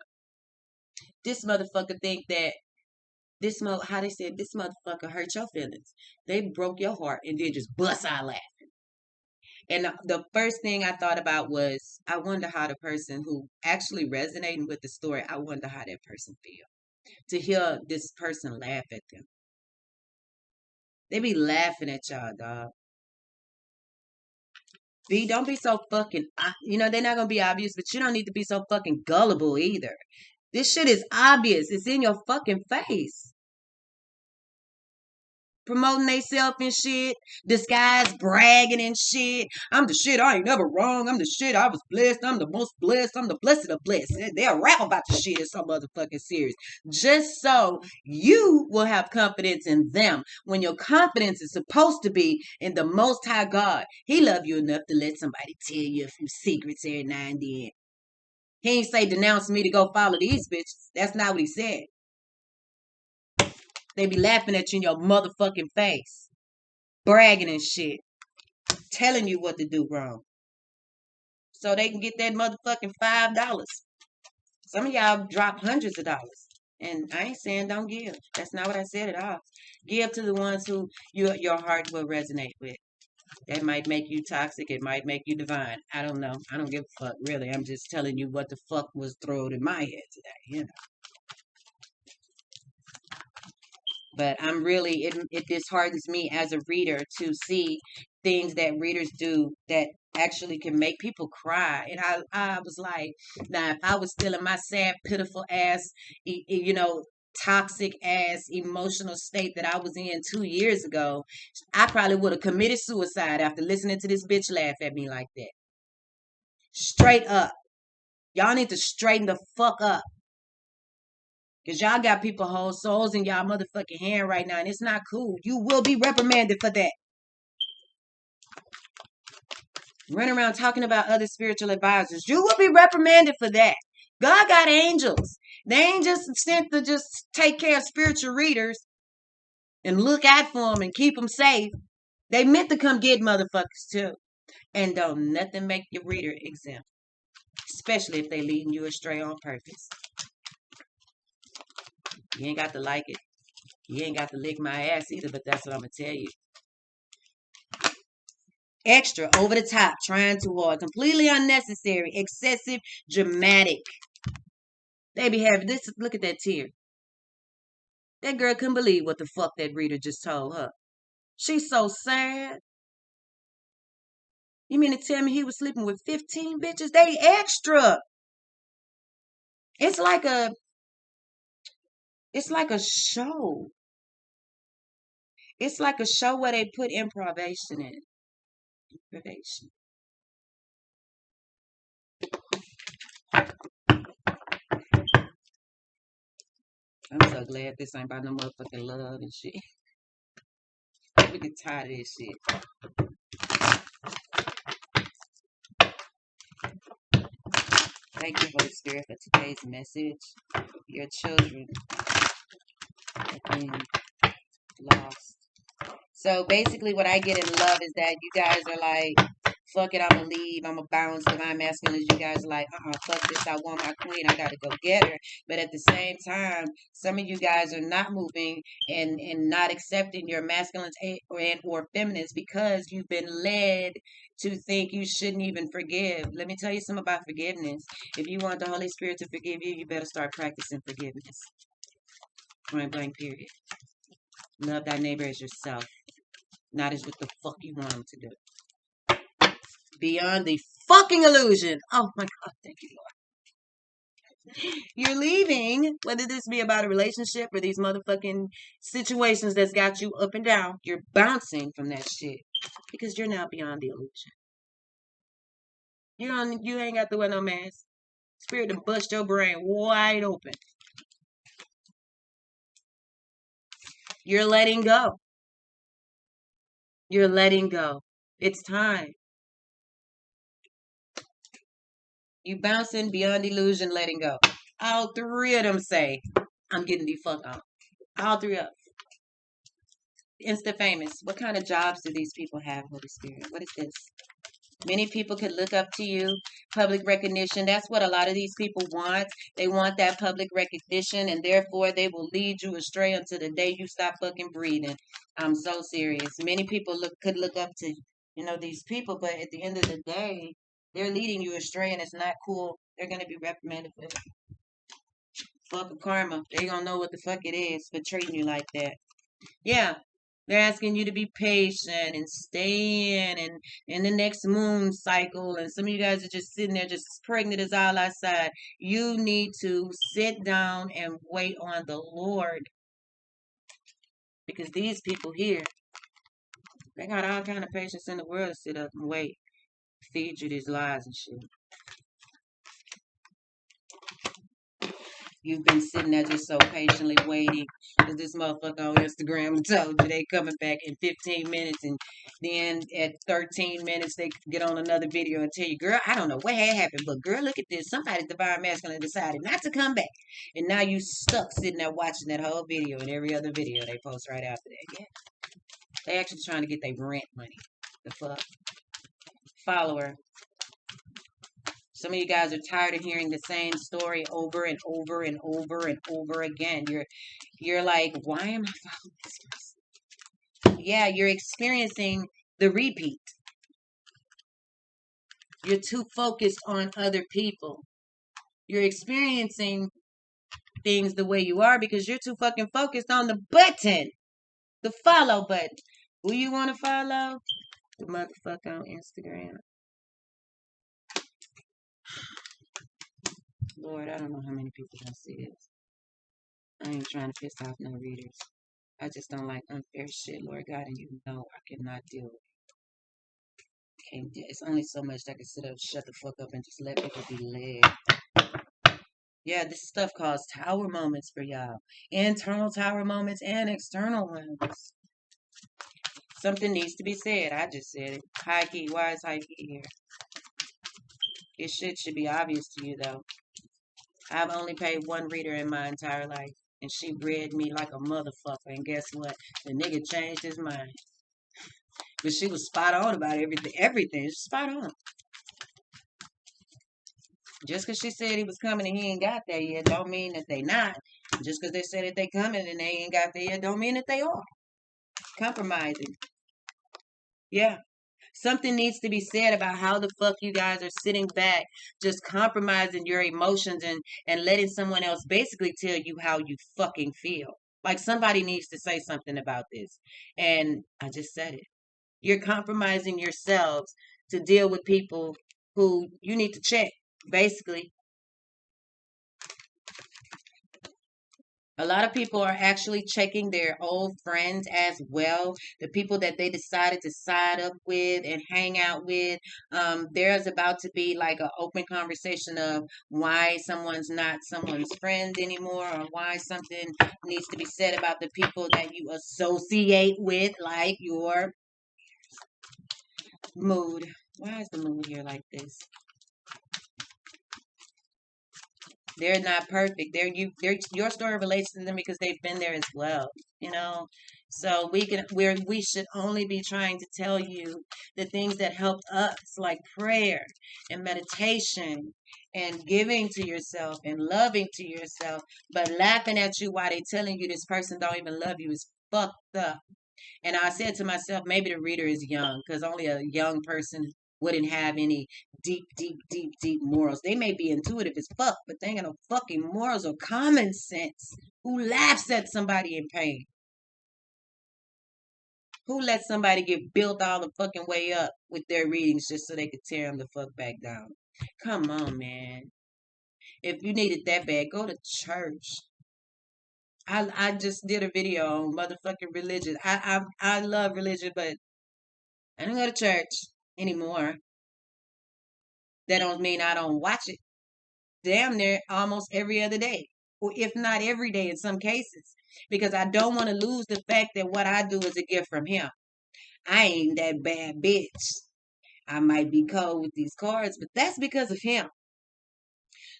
S1: This motherfucker think that how they said this motherfucker hurt your feelings. They broke your heart and then just bust out laughing. And the first thing I thought about was, I wonder how the person who actually resonating with the story, I wonder how that person feel to hear this person laugh at them. They be laughing at y'all, dog. Don't be so fucking, they're not going to be obvious, but you don't need to be so fucking gullible either. This shit is obvious. It's in your fucking face. Promoting theyself and shit, disguise bragging and shit. I'm the shit. I ain't never wrong. I'm the shit. I was blessed. I'm the most blessed. I'm the blessed of blessed. They'll rap about the shit in some motherfucking series, just so you will have confidence in them. When your confidence is supposed to be in the Most High God, He love you enough to let somebody tell you a few secrets every now and then. He ain't say denounce me to go follow these bitches. That's not what He said. They be laughing at you in your motherfucking face, bragging and shit, telling you what to do wrong, so they can get that motherfucking $5. Some of y'all drop hundreds of dollars, and I ain't saying don't give. That's not what I said at all. Give to the ones who your heart will resonate with. That might make you toxic. It might make you divine. I don't know. I don't give a fuck, really. I'm just telling you what the fuck was thrown in my head today. But I'm really, it disheartens me as a reader to see things that readers do that actually can make people cry. And I was like, now, if I was still in my sad, pitiful ass, toxic ass emotional state that I was in 2 years ago, I probably would have committed suicide after listening to this bitch laugh at me like that. Straight up. Y'all need to straighten the fuck up. Because y'all got people whole souls in y'all motherfucking hand right now, and it's not cool. You will be reprimanded for that. Run around talking about other spiritual advisors. You will be reprimanded for that. God got angels. They ain't just sent to just take care of spiritual readers and look out for them and keep them safe. They meant to come get motherfuckers too. And don't nothing make your reader exempt. Especially if they leading you astray on purpose. You ain't got to like it. You ain't got to lick my ass either, but that's what I'm going to tell you. Extra, over the top, trying too hard, completely unnecessary, excessive, dramatic. They be having this. Look at that tear. That girl couldn't believe what the fuck that reader just told her. She's so sad. You mean to tell me he was sleeping with 15 bitches? They extra. It's like a show. It's like a show where they put improvisation in. Improvisation. I'm so glad this ain't about no motherfucking love and shit. We get tired of this shit. Thank you, Holy Spirit, for today's message. Your children have been lost. So basically what I get in love is that you guys are like, fuck it, I'm gonna leave, I'm gonna bounce, divine masculine. You guys are like, fuck this, I want my queen, I gotta go get her. But at the same time, some of you guys are not moving and not accepting your masculines or feminines because you've been led to think you shouldn't even forgive. Let me tell you something about forgiveness. If you want the Holy Spirit to forgive you, you better start practicing forgiveness. Point blank, period. Love thy neighbor as yourself, not as what the fuck you want them to do. Beyond the fucking illusion. Oh my God, thank you, Lord. You're leaving, whether this be about a relationship or these motherfucking situations that's got you up and down. You're bouncing from that shit because you're now beyond the illusion. You ain't got to wear no mask. Spirit to bust your brain wide open. You're letting go. You're letting go. It's time. You bouncing beyond illusion, letting go. All three of them say, I'm getting the fuck out. All three of them. Insta famous. What kind of jobs do these people have, Holy Spirit? What is this? Many people could look up to you. Public recognition. That's what a lot of these people want. They want that public recognition, and therefore they will lead you astray until the day you stop fucking breathing. I'm so serious. Many people could look up to, these people, but at the end of the day, they're leading you astray, and it's not cool. They're going to be reprimanded for it. Fuck karma. They gonna know what the fuck it is for treating you like that. Yeah. They're asking you to be patient and stay in the next moon cycle. And some of you guys are just sitting there just pregnant as all outside. You need to sit down and wait on the Lord. Because these people here, they got all kind of patience in the world to sit up and wait, feed you these lies and shit. You've been sitting there just so patiently waiting because this motherfucker on Instagram told you they coming back in 15 minutes, and then at 13 minutes they get on another video and tell you, girl, I don't know what had happened, but girl, look at this. Somebody divine masculine decided not to come back. And now you stuck sitting there watching that whole video and every other video they post right after that. Yeah. They actually trying to get their rent money. The fuck? Follower. Some of you guys are tired of hearing the same story over and over and over and over again. You're like, why am I following this person? Yeah, you're experiencing the repeat. You're too focused on other people. You're experiencing things the way you are because you're too fucking focused on the button. The follow button. Who you want to follow? The motherfucker on Instagram. Lord, I don't know how many people gonna see this. I ain't trying to piss off no readers. I just don't like unfair shit, Lord God, and you know I cannot deal with it. It's only so much that I can sit up, shut the fuck up, and just let people be led. Yeah, this stuff caused tower moments for y'all. Internal tower moments and external ones. Something needs to be said. I just said it. High key. Why is high key here? It should be obvious to you, though. I've only paid one reader in my entire life. And she read me like a motherfucker. And guess what? The nigga changed his mind. But she was spot on about everything. Everything. She's spot on. Just because she said he was coming and he ain't got there yet, don't mean that they not. Just because they said that they coming and they ain't got there yet, don't mean that they are. Compromising. Yeah. Something needs to be said about how the fuck you guys are sitting back, just compromising your emotions and letting someone else basically tell you how you fucking feel. Like somebody needs to say something about this. And I just said it. You're compromising yourselves to deal with people who you need to check, basically. A lot of people are actually checking their old friends as well. The people that they decided to side up with and hang out with. There's about to be like an open conversation of why someone's not someone's friend anymore, or why something needs to be said about the people that you associate with, like your mood. Why is the mood here like this? They're not perfect. They're your story relates to them because they've been there as well, you know. So we should only be trying to tell you the things that helped us, like prayer and meditation and giving to yourself and loving to yourself, but laughing at you while they telling you this person don't even love you is fucked up. And I said to myself, maybe the reader is young because only a young person wouldn't have any deep, deep, deep, deep morals. They may be intuitive as fuck, but they ain't got no fucking morals or common sense. Who laughs at somebody in pain? Who lets somebody get built all the fucking way up with their readings just so they could tear them the fuck back down? Come on, man. If you need it that bad, go to church. I just did a video on motherfucking religion. I love religion, but I don't go to church anymore. That don't mean I don't watch it. Damn near almost every other day, or if not every day in some cases, because I don't want to lose the fact that what I do is a gift from him. I ain't that bad bitch. I might be cold with these cards, but that's because of him.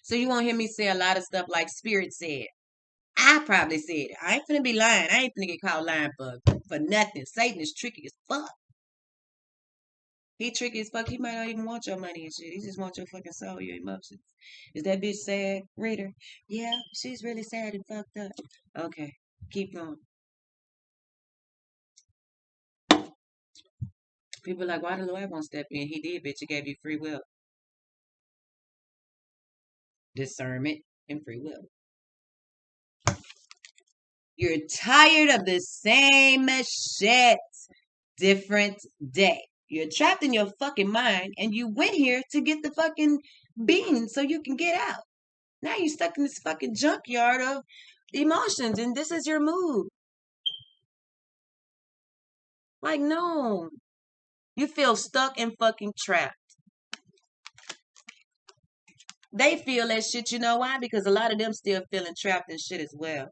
S1: So you won't hear me say a lot of stuff like Spirit said. I probably said it. I ain't finna be lying. I ain't finna get caught lying for nothing. Satan is tricky as fuck. He tricky as fuck. He might not even want your money and shit. He just want your fucking soul, your emotions. Is that bitch sad, reader? Yeah, she's really sad and fucked up. Okay, keep going. People like, why the Lord won't step in? He did, bitch. He gave you free will, discernment, and free will. You're tired of the same shit. Different day. You're trapped in your fucking mind and you went here to get the fucking beans so you can get out. Now you're stuck in this fucking junkyard of emotions and this is your mood. Like, no. You feel stuck and fucking trapped. They feel that shit, you know why? Because a lot of them still feeling trapped in shit as well.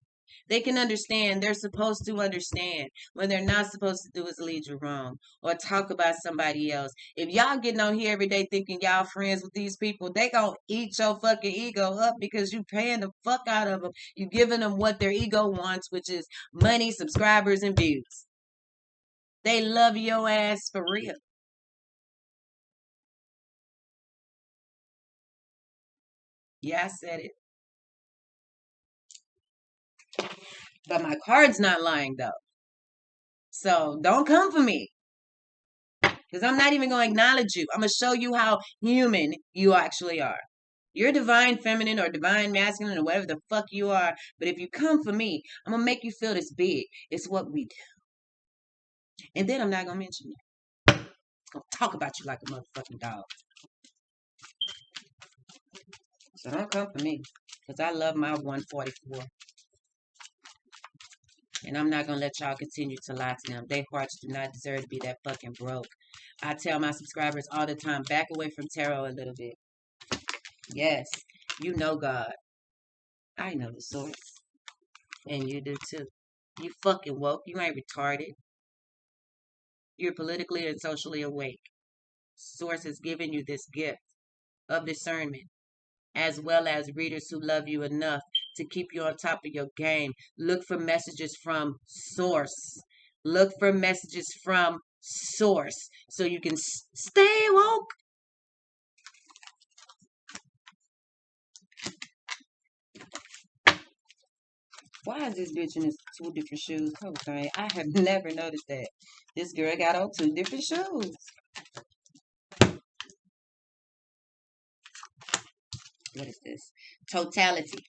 S1: They can understand, they're supposed to understand. When they're not supposed to do is lead you wrong or talk about somebody else. If y'all getting on here every day thinking y'all friends with these people, they gonna eat your fucking ego up because you paying the fuck out of them. You giving them what their ego wants, which is money, subscribers, and views. They love your ass for real. Yeah, I said it. But my card's not lying though. So don't come for me. Because I'm not even going to acknowledge you. I'm going to show you how human you actually are. You're divine feminine or divine masculine or whatever the fuck you are. But if you come for me, I'm going to make you feel this big. It's what we do. And then I'm not going to mention you. I'm going to talk about you like a motherfucking dog. So don't come for me. Because I love my 144. And I'm not going to let y'all continue to lie to them. Their hearts do not deserve to be that fucking broke. I tell my subscribers all the time, back away from tarot a little bit. Yes, you know God. I know the source. And you do too. You fucking woke. You ain't retarded. You're politically and socially awake. Source has given you this gift of discernment, as well as readers who love you enough to keep you on top of your game. Look for messages from source. Look for messages from source so you can stay woke. Why is this bitch in his two different shoes? Okay, I have never noticed that. This girl got on two different shoes. What is this? Totality.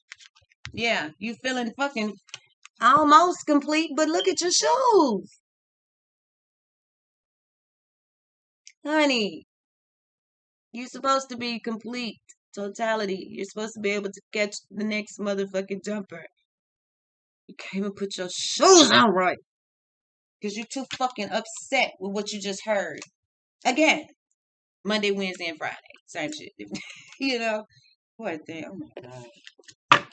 S1: Yeah, you feeling fucking almost complete, but look at your shoes. Honey, you're supposed to be complete. Totality. You're supposed to be able to catch the next motherfucking jumper. You can't even put your shoes on right. Because you're too fucking upset with what you just heard. Again, Monday, Wednesday, and Friday. Same shit. You know? What thing? Oh my God.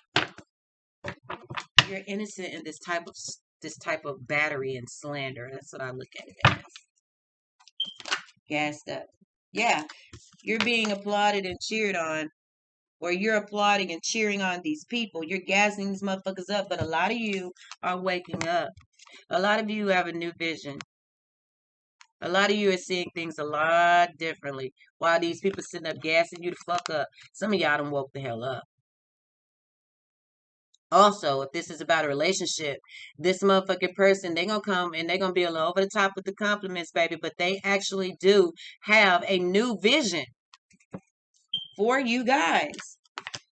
S1: You're innocent in this type of battery and slander. That's what I look at it as. Gassed up. Yeah. You're being applauded and cheered on, or you're applauding and cheering on these people. You're gassing these motherfuckers up, but a lot of you are waking up. A lot of you have a new vision. A lot of you are seeing things a lot differently. While these people sitting up gassing you the fuck up, some of y'all done woke the hell up. Also, if this is about a relationship, this motherfucking person, they gonna come and they gonna be a little over the top with the compliments, baby, but they actually do have a new vision for you guys.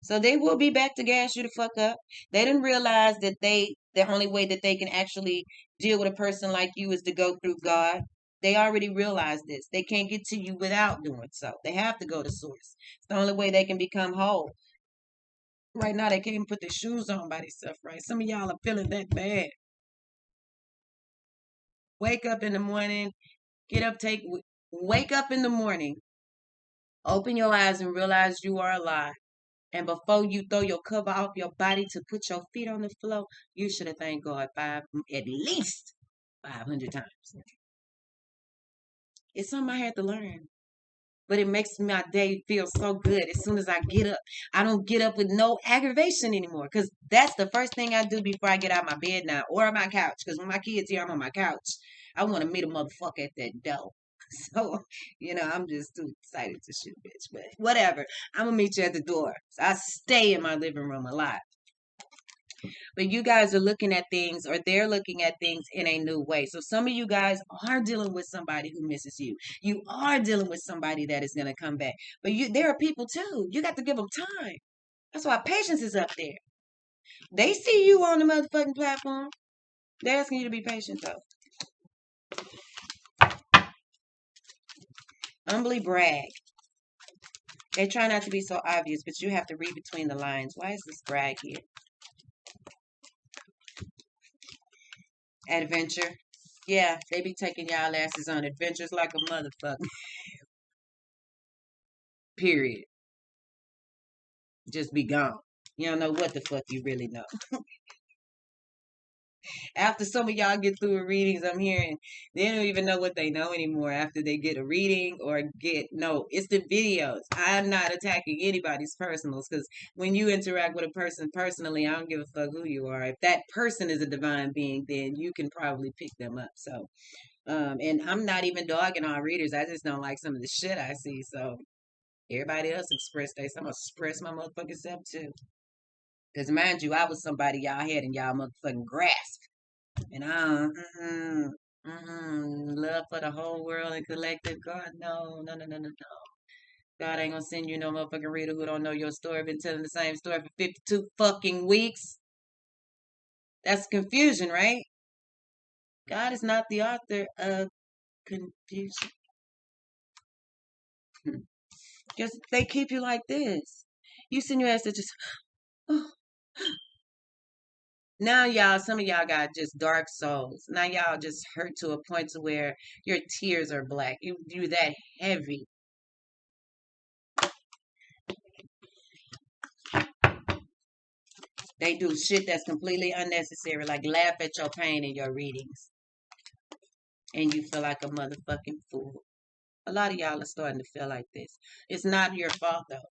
S1: So they will be back to gas you the fuck up. They didn't realize that the only way that they can actually deal with a person like you is to go through God. They already realized this. They can't get to you without doing so. They have to go to source. It's the only way they can become whole. Right now, they can't even put their shoes on by themselves, right? Some of y'all are feeling that bad. Wake up in the morning, wake up in the morning, open your eyes and realize you are alive. And before you throw your cover off your body to put your feet on the floor, you should have thanked God at least 500 times. It's something I had to learn. But it makes my day feel so good as soon as I get up. I don't get up with no aggravation anymore. Because that's the first thing I do before I get out of my bed now. Or my couch. Because when my kids here, I'm on my couch. I want to meet a motherfucker at that door. So, I'm just too excited to shoot, bitch. But whatever. I'm going to meet you at the door. So I stay in my living room a lot. But you guys are looking at things, or they're looking at things in a new way. So some of you guys are dealing with somebody who misses you. You are dealing with somebody that is going to come back. But there are people too. You got to give them time. That's why patience is up there. They see you on the motherfucking platform. They're asking you to be patient though. Humbly brag. They try not to be so obvious, but you have to read between the lines. Why is this brag here? Adventure. Yeah, they be taking y'all asses on adventures like a motherfucker. Period. Just be gone. You don't know what the fuck you really know. After some of y'all get through readings, I'm hearing they don't even know what they know anymore after they get a reading or get no. It's the videos. I'm not attacking anybody's personals because when you interact with a person personally, I don't give a fuck who you are. If that person is a divine being, then you can probably pick them up. So, and I'm not even dogging on readers. I just don't like some of the shit I see. So everybody else express they. So I'm gonna express my motherfucking self too. Because mind you, I was somebody y'all had in y'all motherfucking grasp. And love for the whole world and collective. God, no, no, no, no, no, no. God ain't gonna send you no motherfucking reader who don't know your story. Been telling the same story for 52 fucking weeks. That's confusion, right? God is not the author of confusion. Just they keep you like this. You send your ass to just. Oh. Now y'all, some of y'all got just dark souls. Now y'all just hurt to a point to where your tears are black. You that heavy. They do shit that's completely unnecessary, like laugh at your pain in your readings. And you feel like a motherfucking fool. A lot of y'all are starting to feel like this. It's not your fault though.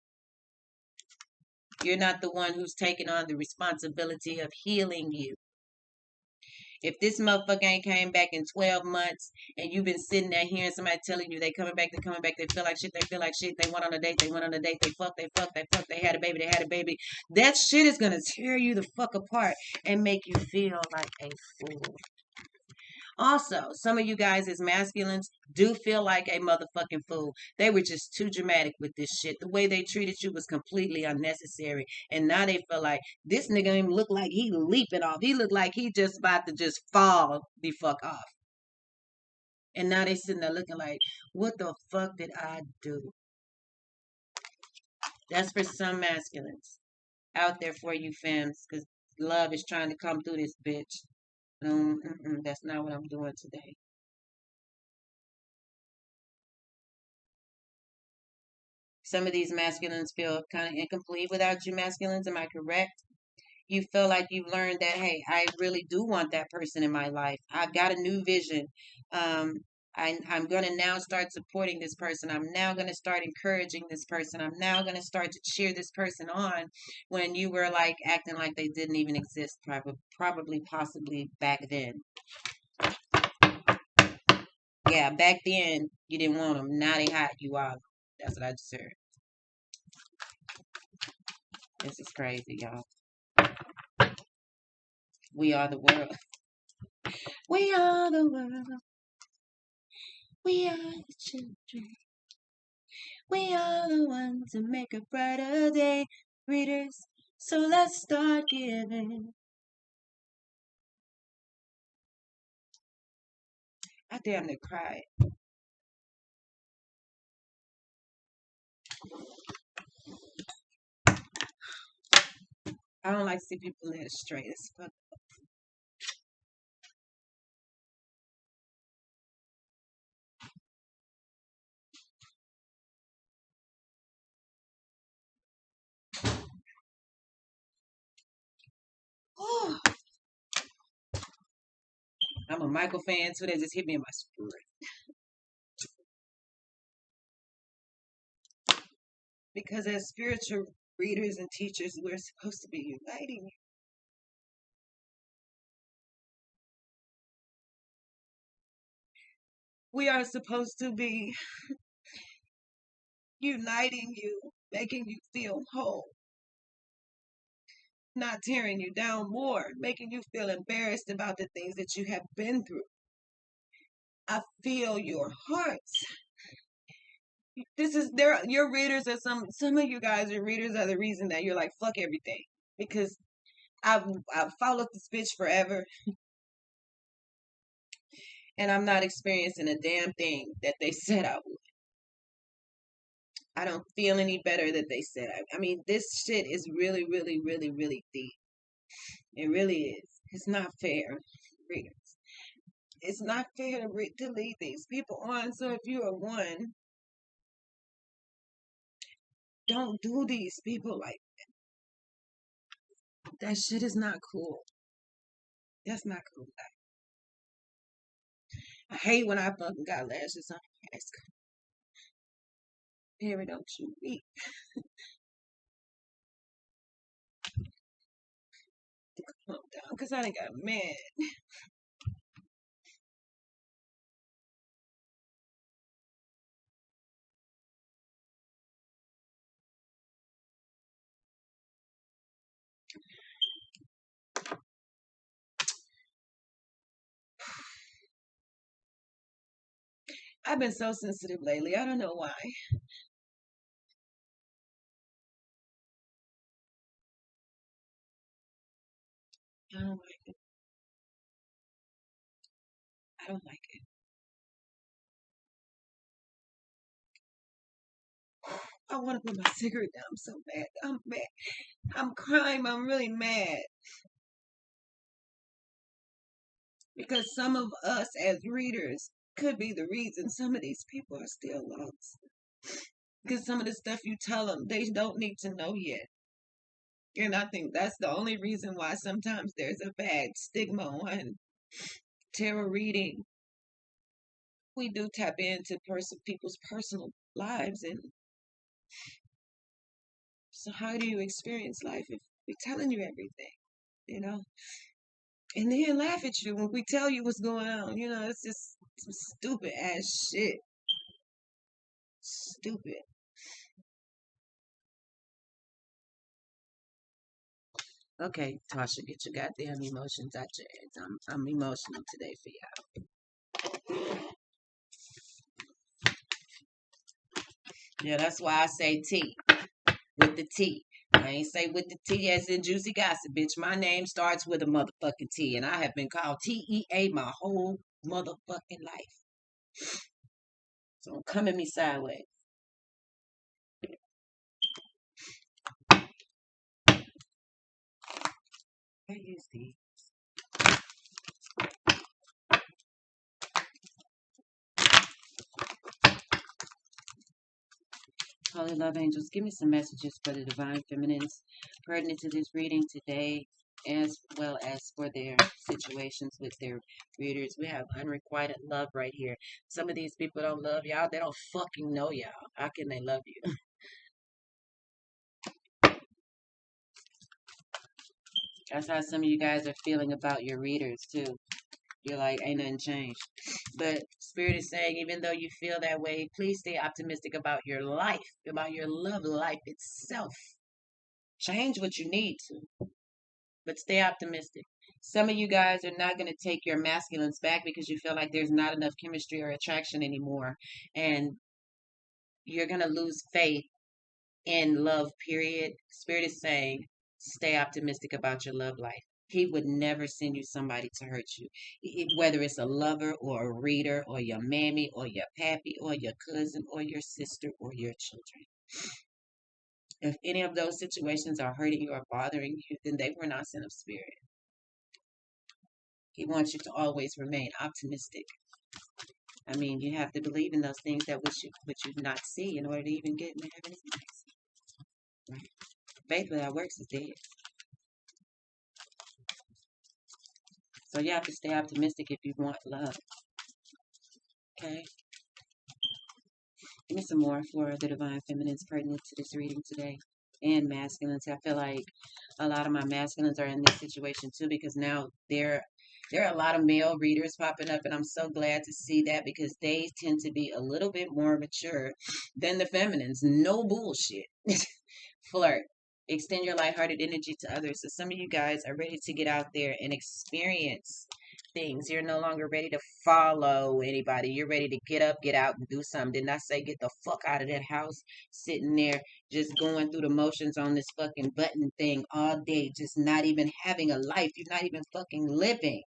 S1: You're not the one who's taking on the responsibility of healing you. If this motherfucker ain't came back in 12 months and you've been sitting there hearing somebody telling you they coming back, they coming back, they feel like shit, they feel like shit, they went on a date, they went on a date, they fucked, they fucked, they fucked, they had a baby, they had a baby. That shit is gonna tear you the fuck apart and make you feel like a fool. Also, some of you guys as masculines do feel like a motherfucking fool. They were just too dramatic with this shit. The way they treated you was completely unnecessary. And now they feel like this nigga even look like he leaping off. He looked like he just about to just fall the fuck off. And now they sitting there looking like, what the fuck did I do? That's for some masculines out there for you femmes, because love is trying to come through this bitch. That's not what I'm doing today. Some of these masculines feel kind of incomplete without you masculines. Am I correct? You feel like you've learned that, hey, I really do want that person in my life. I've got a new vision. Um, I'm going to now start supporting this person. I'm now going to start encouraging this person. I'm now going to start to cheer this person on when you were like acting like they didn't even exist, probably, possibly back then. Yeah, back then you didn't want them. Now they hot. You are. That's what I just heard. This is crazy, y'all. We are the world. We are the world. We are the children. We are the ones to make a brighter day. Readers, so let's start giving. I damn near cried. I don't like to see people led astray. It's fuck. Oh, I'm a Michael fan too. That just hit me in my spirit. Because as spiritual readers and teachers, we're supposed to be uniting. We are supposed to be uniting you, making you feel whole, not tearing you down more, making you feel embarrassed about the things that you have been through. I feel your hearts. This is there. Your readers are some of you guys are readers are the reason that you're like fuck everything because I've followed this bitch forever, and I'm not experiencing a damn thing that they said I would. I don't feel any better that they said I mean, this shit is really, really, really, really deep. It really is. It's not fair, readers. It's not fair to lead these people on. So if you are one, don't do these people like that. That shit is not cool. That's not cool. I hate when I fucking got lashes on my ass. Perry, don't you weep. Calm down, because I done got mad. I've been so sensitive lately. I don't know why. I don't like it. I don't like it. I want to put my cigarette down. I'm so mad. I'm mad. I'm crying. I'm really mad. Because some of us as readers could be the reason some of these people are still lost. Because some of the stuff you tell them, they don't need to know yet. And I think that's the only reason why sometimes there's a bad stigma on tarot reading. We do tap into people's personal lives. And so how do you experience life if we're telling you everything, you know? And then laugh at you when we tell you what's going on. You know, it's just some stupid ass shit. Stupid. Okay, Tasha, get your goddamn emotions out your head. I'm emotional today for y'all. Yeah, that's why I say T with the T. I ain't say with the T as in juicy gossip, bitch. My name starts with a motherfucking T, and I have been called TEA my whole motherfucking life. So don't come at me sideways. I use these. Holy Love Angels, give me some messages for the Divine Feminines pertinent to this reading today, as well as for their situations with their readers. We have unrequited love right here. Some of these people don't love y'all. They don't fucking know y'all. How can they love you? That's how some of you guys are feeling about your readers, too. You're like, ain't nothing changed. But Spirit is saying, even though you feel that way, please stay optimistic about your life, about your love life itself. Change what you need to, but stay optimistic. Some of you guys are not going to take your masculines back because you feel like there's not enough chemistry or attraction anymore. And you're going to lose faith in love, period. Spirit is saying, stay optimistic about your love life. He would never send you somebody to hurt you. Whether it's a lover or a reader or your mammy or your pappy or your cousin or your sister or your children. If any of those situations are hurting you or bothering you, then they were not sent of spirit. He wants you to always remain optimistic. I mean, you have to believe in those things that which you not see in order to even get in the heaven's place. Right? Faith without works is dead. So you have to stay optimistic if you want love. Okay? Give me some more for the Divine Feminines pertinent to this reading today. And masculines. I feel like a lot of my masculines are in this situation too, because now there are a lot of male readers popping up, and I'm so glad to see that because they tend to be a little bit more mature than the feminines. No bullshit. Flirt. Extend your lighthearted energy to others. So some of you guys are ready to get out there and experience things. You're no longer ready to follow anybody. You're ready to get up, get out, and do something. Didn't I say get the fuck out of that house? Sitting there just going through the motions on this fucking button thing all day, just not even having a life. You're not even fucking living.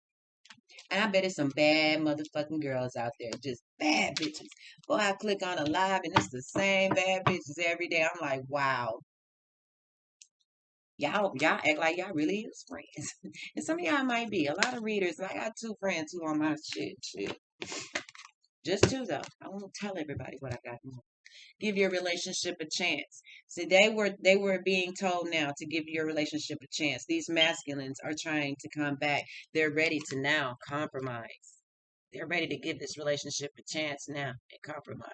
S1: And I bet it's some bad motherfucking girls out there, just bad bitches. Boy, I click on a live and it's the same bad bitches every day. I'm like, wow. Y'all act like y'all really is friends. And some of y'all might be. A lot of readers, I got 2 friends who on my shit. Just 2 though. I won't tell everybody what I got. Give your relationship a chance. See, they were being told now to give your relationship a chance. These masculines are trying to come back. They're ready to now compromise. They're ready to give this relationship a chance now and compromise.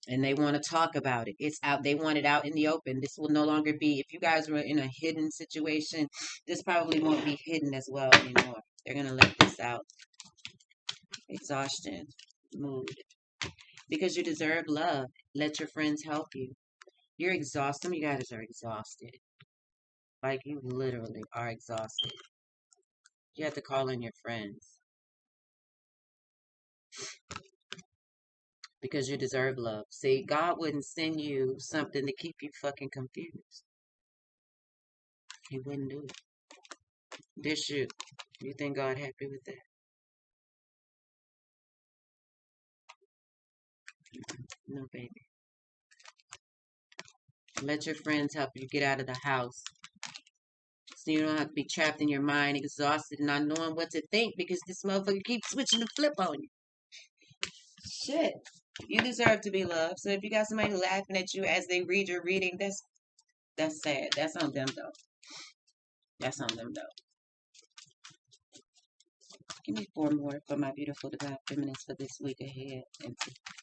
S1: And they want to talk about it. It's out. They want it out in the open. This will no longer be, if you guys were in a hidden situation, this probably won't be hidden as well anymore. They're going to let this out. Exhaustion, mood. Because you deserve love. Let your friends help you. You're exhausted. Some of you guys are exhausted. Like you literally are exhausted. You have to call in your friends. Because you deserve love. See, God wouldn't send you something to keep you fucking confused. He wouldn't do it. This you. You think God happy with that? No, baby. Let your friends help you get out of the house. So you don't have to be trapped in your mind, exhausted, not knowing what to think because this motherfucker keeps switching the flip on you. Shit. You deserve to be loved. So if you got somebody laughing at you as they read your reading, that's sad. That's on them though. That's on them though. Give me 4 more for my beautiful divine feminines for this week ahead. And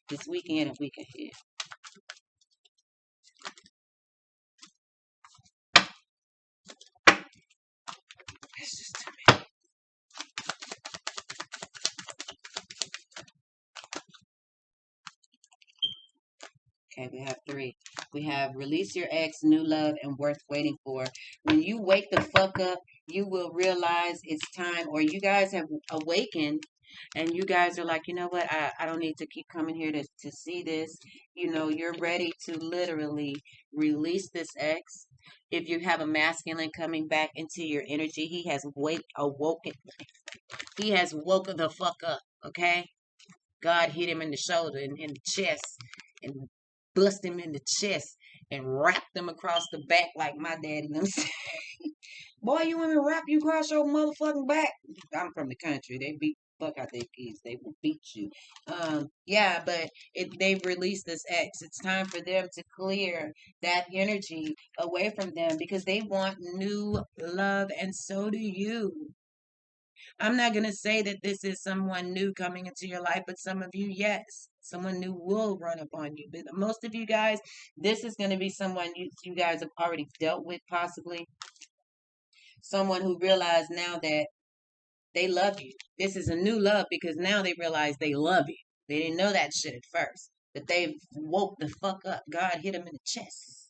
S1: this weekend and week ahead. It's just too many. Okay, we have 3. We have release your ex, new love, and worth waiting for. When you wake the fuck up, you will realize it's time, or you guys have awakened and you guys are like, you know what, I don't need to keep coming here to see this. You know, you're ready to literally release this ex. If you have a masculine coming back into your energy, he has awoken. He has woken the fuck up, okay? God hit him in the shoulder and in the chest and bust him in the chest and wrapped him across the back like my daddy them said. Boy, you want me to wrap you across your motherfucking back? I'm from the country. They beat the fuck out their kids. They will beat you. Yeah, but they've released this ex. It's time for them to clear that energy away from them because they want new love, and so do you. I'm not going to say that this is someone new coming into your life, but some of you, yes. Someone new will run upon you. But most of you guys, this is going to be someone you guys have already dealt with, possibly. Someone who realized now that they love you. This is a new love because now they realize they love you. They didn't know that shit at first. But they've woke the fuck up. God hit them in the chest.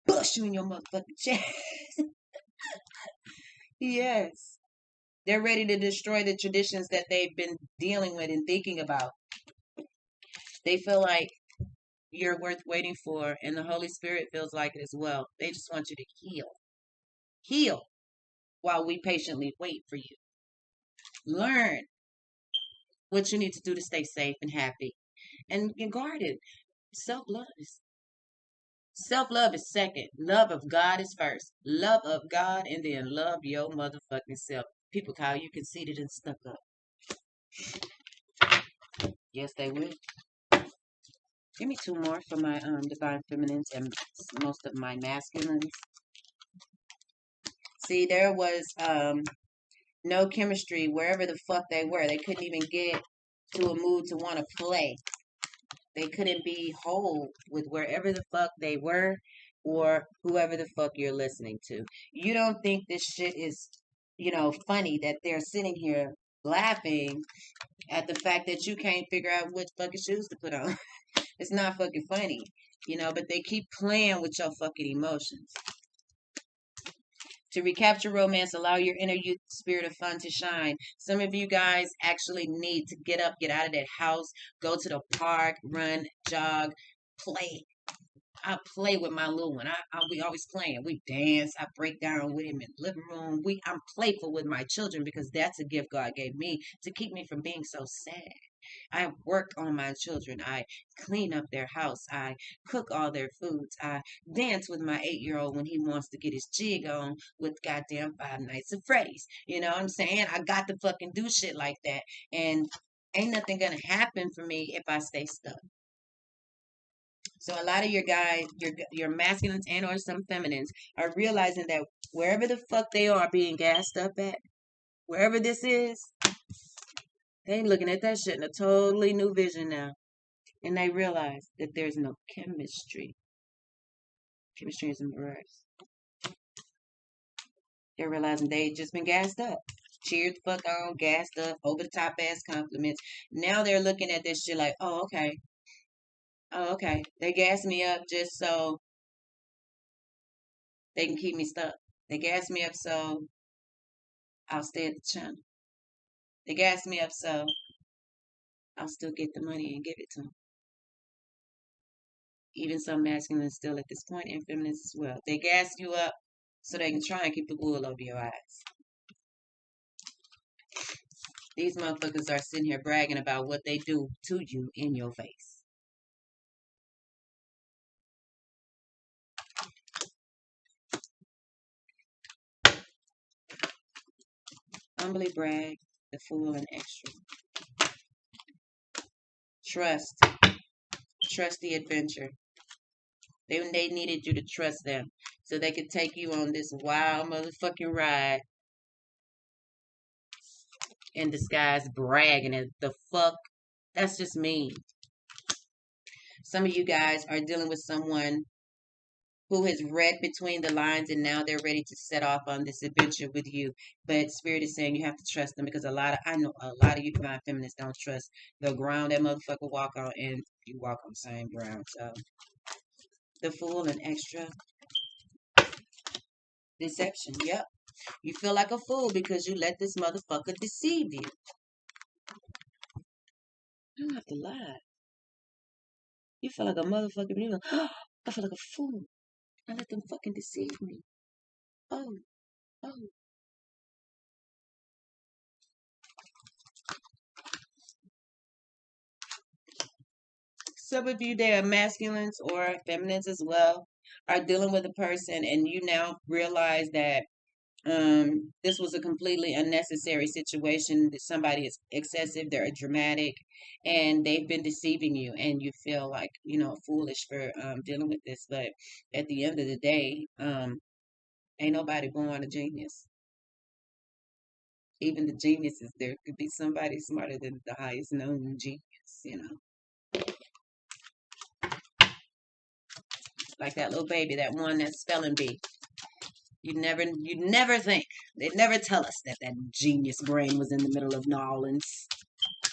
S1: Bust you in your motherfucking chest. Yes. They're ready to destroy the traditions that they've been dealing with and thinking about. They feel like you're worth waiting for, and the Holy Spirit feels like it as well. They just want you to heal. Heal while we patiently wait for you. Learn what you need to do to stay safe and happy and guarded. Self-love is second. Love of God is first. Love of God and then love your motherfucking self. People call you conceited and stuck up. Yes, they will. Give me 2 more for my divine feminines and most of my masculines. See, there was no chemistry wherever the fuck they were. They couldn't even get to a mood to want to play. They couldn't be whole with wherever the fuck they were or whoever the fuck you're listening to. You don't think this shit is, funny that they're sitting here laughing at the fact that you can't figure out what fucking shoes to put on. It's not fucking funny, but they keep playing with your fucking emotions. To recapture romance, allow your inner youth spirit of fun to shine. Some of you guys actually need to get up, get out of that house, go to the park, run, jog, play. I play with my little one. We always playing. We dance. I break down with him in the living room. I'm playful with my children because that's a gift God gave me to keep me from being so sad. I work on my children. I clean up their house. I cook all their foods. I dance with my 8-year-old when he wants to get his jig on with goddamn Five Nights at Freddy's. You know what I'm saying? I got to fucking do shit like that. And ain't nothing gonna happen for me if I stay stuck. So a lot of your guys, your masculines and or some feminines are realizing that wherever the fuck they are being gassed up at, wherever this is, they looking at that shit in a totally new vision now. And they realize that there's no chemistry. Chemistry is in reverse. They're realizing they just been gassed up. Cheered the fuck on, gassed up, over the top ass compliments. Now they're looking at this shit like, oh, okay. Oh, okay. They gassed me up just so they can keep me stuck. They gassed me up so I'll stay at the channel. They gassed me up so I'll still get the money and give it to them. Even some masculines still at this point, and feminines as well. They gas you up so they can try and keep the wool over your eyes. These motherfuckers are sitting here bragging about what they do to you in your face. Humbly brag, the fool and extra. Trust. Trust the adventure. They needed you to trust them so they could take you on this wild motherfucking ride in disguise, bragging and the fuck. That's just mean. Some of you guys are dealing with someone who has read between the lines and now they're ready to set off on this adventure with you. But Spirit is saying you have to trust them because I know a lot of you divine feminists don't trust the ground that motherfucker walk on, and you walk on the same ground. So the fool and extra deception. Yep. You feel like a fool because you let this motherfucker deceive you. You don't have to lie. You feel like a motherfucker. You go, oh, I feel like a fool. I let them fucking deceive me. Oh, oh. Some of you that are masculines or feminines as well are dealing with a person and you now realize that this was a completely unnecessary situation. That somebody is excessive, they're dramatic, and they've been deceiving you, and you feel like foolish for dealing with this. But at the end of the day, ain't nobody born a genius. Even the geniuses, there could be somebody smarter than the highest known genius. Like that little baby that won that spelling bee. You'd never think. They'd never tell us that genius brain was in the middle of New Orleans.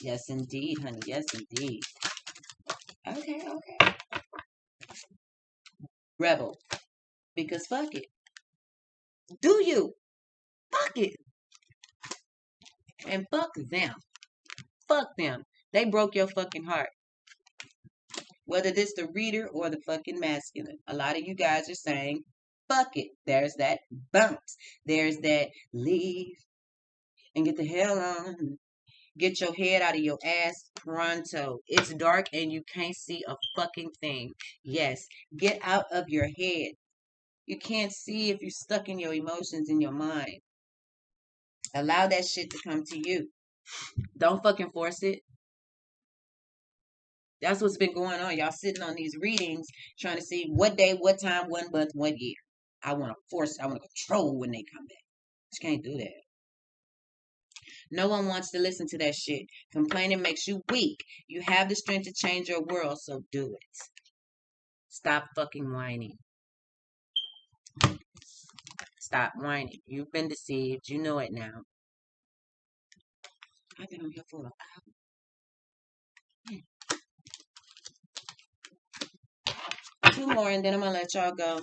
S1: Yes, indeed, honey. Yes, indeed. Okay, okay. Rebel. Because fuck it. Do you? Fuck it. And fuck them. Fuck them. They broke your fucking heart. Whether this the reader or the fucking masculine. A lot of you guys are saying, fuck it. There's that bounce. There's that leave and get the hell on. Get your head out of your ass pronto. It's dark and you can't see a fucking thing. Yes, get out of your head. You can't see if you're stuck in your emotions in your mind. Allow that shit to come to you. Don't fucking force it. That's what's been going on. Y'all sitting on these readings trying to see what day, what time, what month, what year. I want to force it. I want to control when they come back. You can't do that. No one wants to listen to that shit. Complaining makes you weak. You have the strength to change your world, so do it. Stop fucking whining. Stop whining. You've been deceived. You know it now. I've been on here for an hour. 2 more and then I'm going to let y'all go.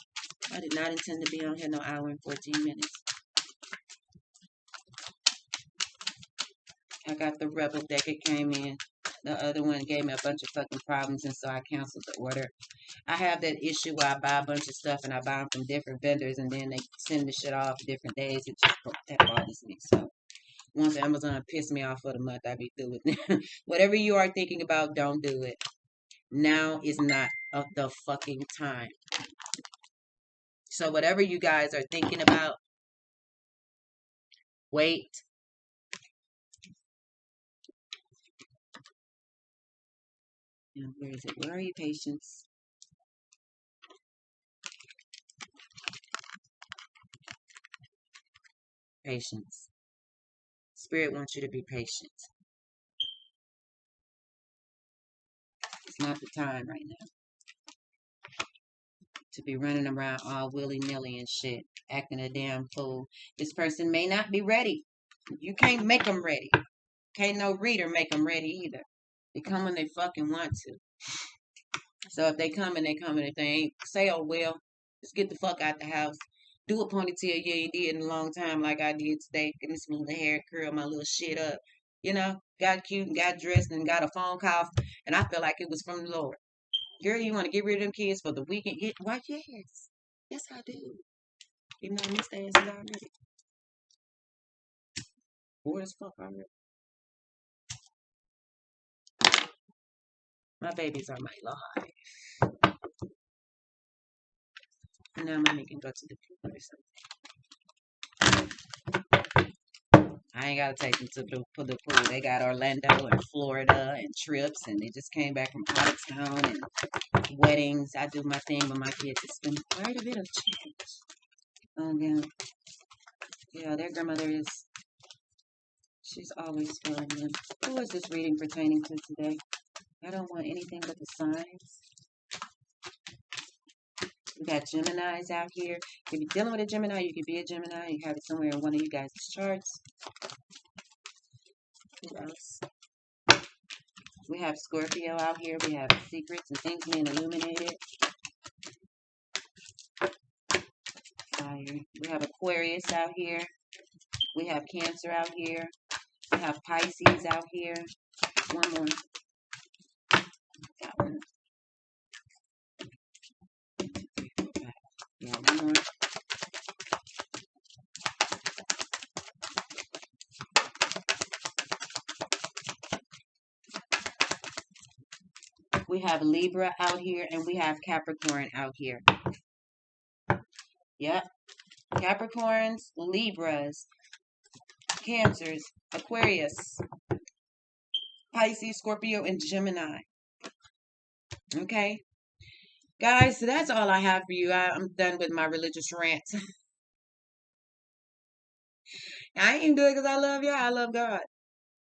S1: I did not intend to be on here no hour and 14 minutes. I got the Rebel deck. It came in. The other one gave me a bunch of fucking problems, and so I canceled the order. I have that issue where I buy a bunch of stuff and I buy them from different vendors, and then they send the shit off different days. It just that bothers me. So once Amazon piss me off for the month, I be through with it. Whatever you are thinking about, don't do it. Now is not the fucking time. So whatever you guys are thinking about, wait. Where is it? Where are you, patience? Patience. Spirit wants you to be patient. It's not the time right now to be running around all willy-nilly and shit, acting a damn fool. This person may not be ready. You can't make them ready. Can't no reader make them ready either. They come when they fucking want to. So if they come and they come, and if they ain't, say, oh well, just get the fuck out the house. Do a ponytail you ain't did in a long time like I did today. Get me some little hair, curl my little shit up. You know, got cute and got dressed and got a phone call, and I feel like it was from the Lord. Girl, you want to get rid of them kids for the weekend? Why, yes. Yes, I do. Even though I missed their asses already. Bored as fuck already. My babies are my life. And now mommy can go to the pool or something. I ain't gotta take them to the pool. They got Orlando and Florida and trips, and they just came back from out of town and weddings. I do my thing with my kids. It's been quite a bit of change. Yeah. Yeah, their grandmother is. She's always fun. Who is this reading pertaining to today? I don't want anything but the signs. We got Geminis out here. If you're dealing with a Gemini, you could be a Gemini. You have it somewhere in one of you guys' charts. Who else? We have Scorpio out here. We have secrets and things being illuminated. Fire. We have Aquarius out here. We have Cancer out here. We have Pisces out here. One more. That one. Yeah, one more. We have Libra out here, and we have Capricorn out here. Yep. Capricorns, Libras, Cancers, Aquarius, Pisces, Scorpio, and Gemini. Okay. Guys, so that's all I have for you. I'm done with my religious rant. I ain't doing it because I love y'all. I love God.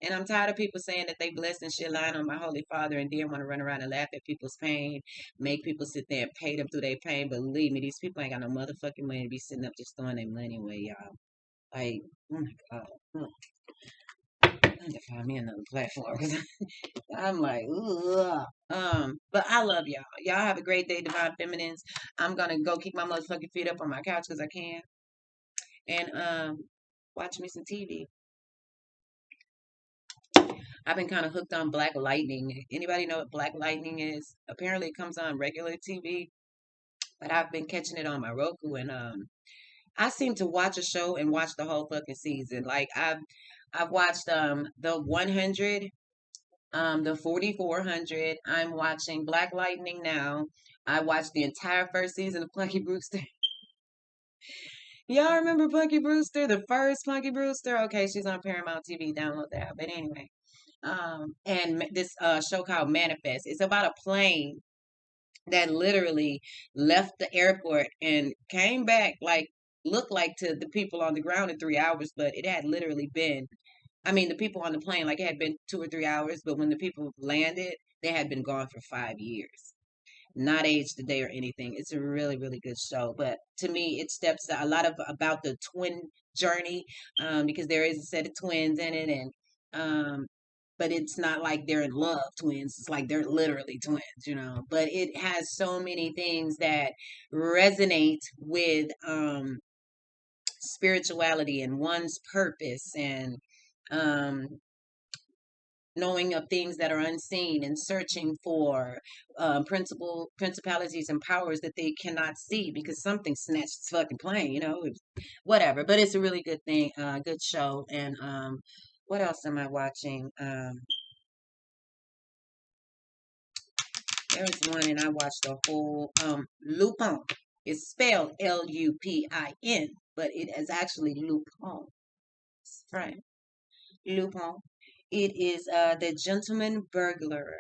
S1: And I'm tired of people saying that they blessed and shit, lying on my Holy Father, and then want to run around and laugh at people's pain, make people sit there and pay them through their pain. Believe me, these people ain't got no motherfucking money to be sitting up just throwing their money away, y'all. Like, oh my God. I need to find me another platform because I'm like, ugh. But I love y'all. Y'all have a great day, Divine Feminines. I'm gonna go keep my motherfucking feet up on my couch because I can, and watch me some TV. I've been kind of hooked on Black Lightning. Anybody know what Black Lightning is? Apparently, it comes on regular TV, but I've been catching it on my Roku, and I seem to watch a show and watch the whole fucking season. Like I've watched the 100, the 4400. I'm watching Black Lightning now. I watched the entire first season of Punky Brewster. Y'all remember Punky Brewster, the first Punky Brewster? Okay, she's on Paramount TV. Download that. But anyway, and this show called Manifest. It's about a plane that literally left the airport and came back like looked like to the people on the ground in 3 hours, but it had literally been. I mean, the people on the plane, like it had been 2 or 3 hours, but when the people landed, they had been gone for 5 years. Not aged a day or anything. It's a really, really good show. But to me, it steps a lot of about the twin journey, because there is a set of twins in it, and but it's not like they're in love twins. It's like they're literally twins, you know. But it has so many things that resonate with spirituality and one's purpose, and knowing of things that are unseen and searching for principalities and powers that they cannot see because something snatched its fucking plane, whatever. But it's a really good thing, good show. And what else am I watching? There's one, and I watched the whole Lupin. It's spelled Lupin, but it is actually Lupin. Right, Lupin. It is the Gentleman Burglar,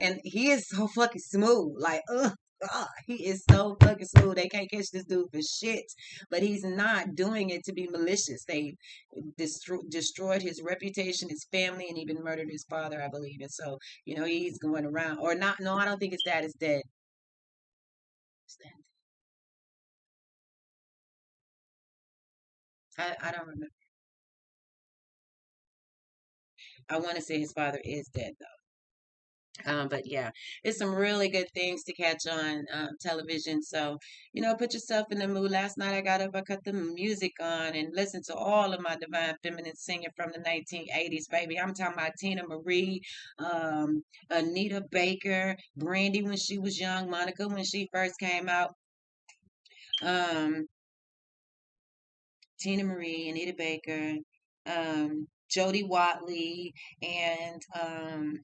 S1: and he is so fucking smooth. Like, God, he is so fucking smooth. They can't catch this dude for shit. But he's not doing it to be malicious. They destroyed his reputation, his family, and even murdered his father, I believe. And so, he's going around, or not. No, I don't think his dad is dead. I don't remember. I want to say his father is dead, though. But yeah, it's some really good things to catch on television. So, put yourself in the mood. Last night I got up, I cut the music on and listened to all of my Divine Feminine singing from the 1980s, baby. I'm talking about Tina Marie, Anita Baker, Brandy when she was young, Monica when she first came out. Um, Tina Marie, Anita Baker, Jody Watley, and um,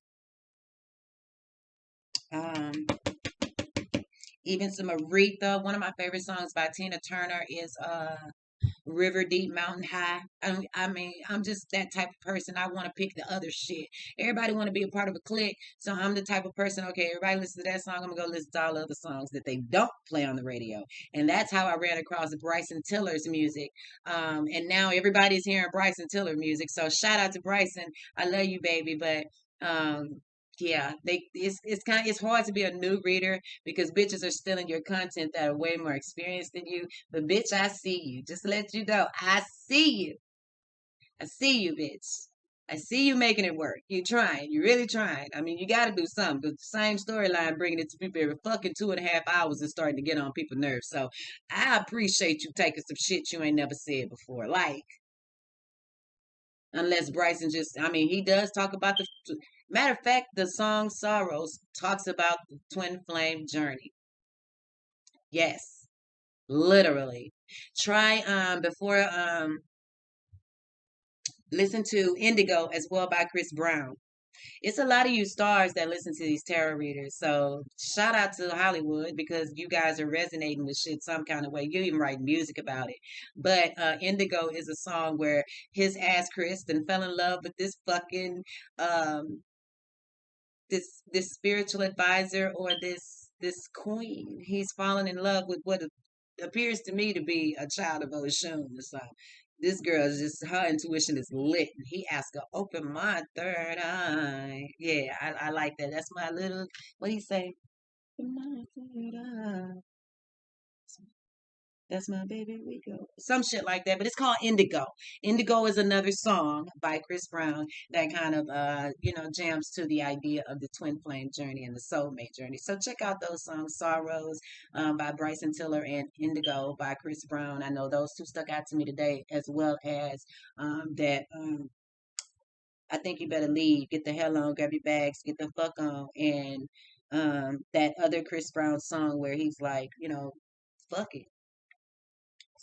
S1: even some Aretha. One of my favorite songs by Tina Turner is River Deep Mountain High. I mean, I'm just that type of person. I want to pick the other shit. Everybody want to be a part of a clique, so I'm the type of person. Okay, everybody listen to that song. I'm gonna go listen to all the other songs that they don't play on the radio, and that's how I ran across Bryson Tiller's music. And now everybody's hearing Bryson Tiller music. So shout out to Bryson. I love you, baby, but. Yeah, it's hard to be a new reader because bitches are stealing your content that are way more experienced than you. But bitch, I see you. Just to let you know, I see you. I see you, bitch. I see you making it work. You trying. You really trying. I mean, you got to do something. But the same storyline, bringing it to people every fucking 2.5 hours is starting to get on people's nerves. So I appreciate you taking some shit you ain't never said before. Like, unless Bryson just, I mean, he does talk about the, matter of fact, the song Sorrows talks about the twin flame journey. Yes, literally. Try before listen to Indigo as well by Chris Brown. It's a lot of you stars that listen to these tarot readers. So shout out to Hollywood because you guys are resonating with shit some kind of way. You even write music about it. But Indigo is a song where his ass Kristen fell in love with this fucking um this spiritual advisor or this queen. He's fallen in love with what appears to me to be a child of Oshun or something. This girl is just her intuition is lit. He asked her, "Open my third eye." Yeah, I like that. That's my little. What do you say? Open my third eye. That's my baby, we go. Some shit like that, but it's called Indigo. Indigo is another song by Chris Brown that kind of jams to the idea of the twin flame journey and the soulmate journey. So check out those songs, Sorrows by Bryson Tiller and Indigo by Chris Brown. I know those two stuck out to me today, as well as that I think you better leave, get the hell on, grab your bags, get the fuck on, and that other Chris Brown song where he's like, fuck it.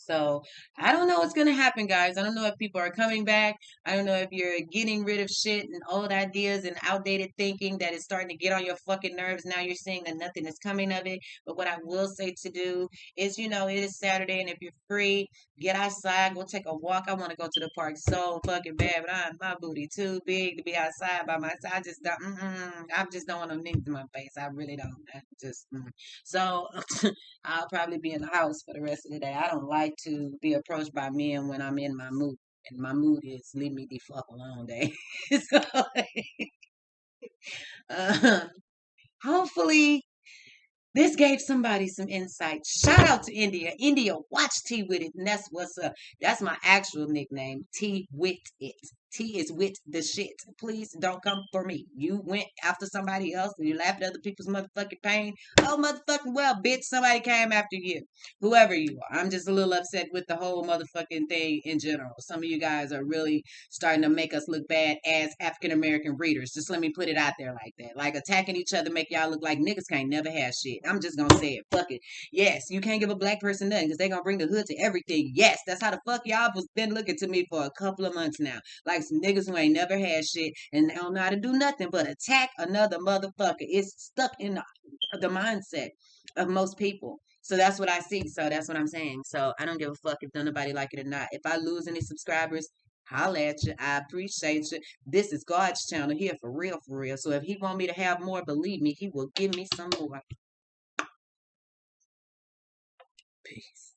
S1: So I don't know what's gonna happen, guys. I don't know if people are coming back. I don't know if you're getting rid of shit and old ideas and outdated thinking that is starting to get on your fucking nerves. Now you're seeing that nothing is coming of it. But what I will say to do is, it is Saturday, and if you're free, get outside, go take a walk. I want to go to the park so fucking bad, but my booty too big to be outside by myself. I just don't. I just don't want no niggas in my face. I really don't. I just. So. I'll probably be in the house for the rest of the day. I don't like to be approached by men when I'm in my mood. And my mood is leave me the fuck alone day. So, uh, hopefully this gave somebody some insight. Shout out to India. India, watch Tea with it. And that's what's up. That's my actual nickname, Tea with it. T is with the shit. Please don't come for me. You went after somebody else and you laughed at other people's motherfucking pain. Oh, motherfucking well, bitch, somebody came after you. Whoever you are. I'm just a little upset with the whole motherfucking thing in general. Some of you guys are really starting to make us look bad as African American readers. Just let me put it out there like that. Like attacking each other make y'all look like niggas can't never have shit. I'm just gonna say it. Fuck it. Yes, you can't give a black person nothing because they gonna bring the hood to everything. Yes, that's how the fuck y'all was been looking to me for a couple of months now. Like some niggas who ain't never had shit and they don't know how to do nothing but attack another motherfucker. It's stuck in the mindset of most people. So that's what I see. So that's what I'm saying. So I don't give a fuck if nobody like it or not. If I lose any subscribers, holla at you. I appreciate you. This is God's channel here for real, for real. So if he want me to have more, believe me, he will give me some more. Peace.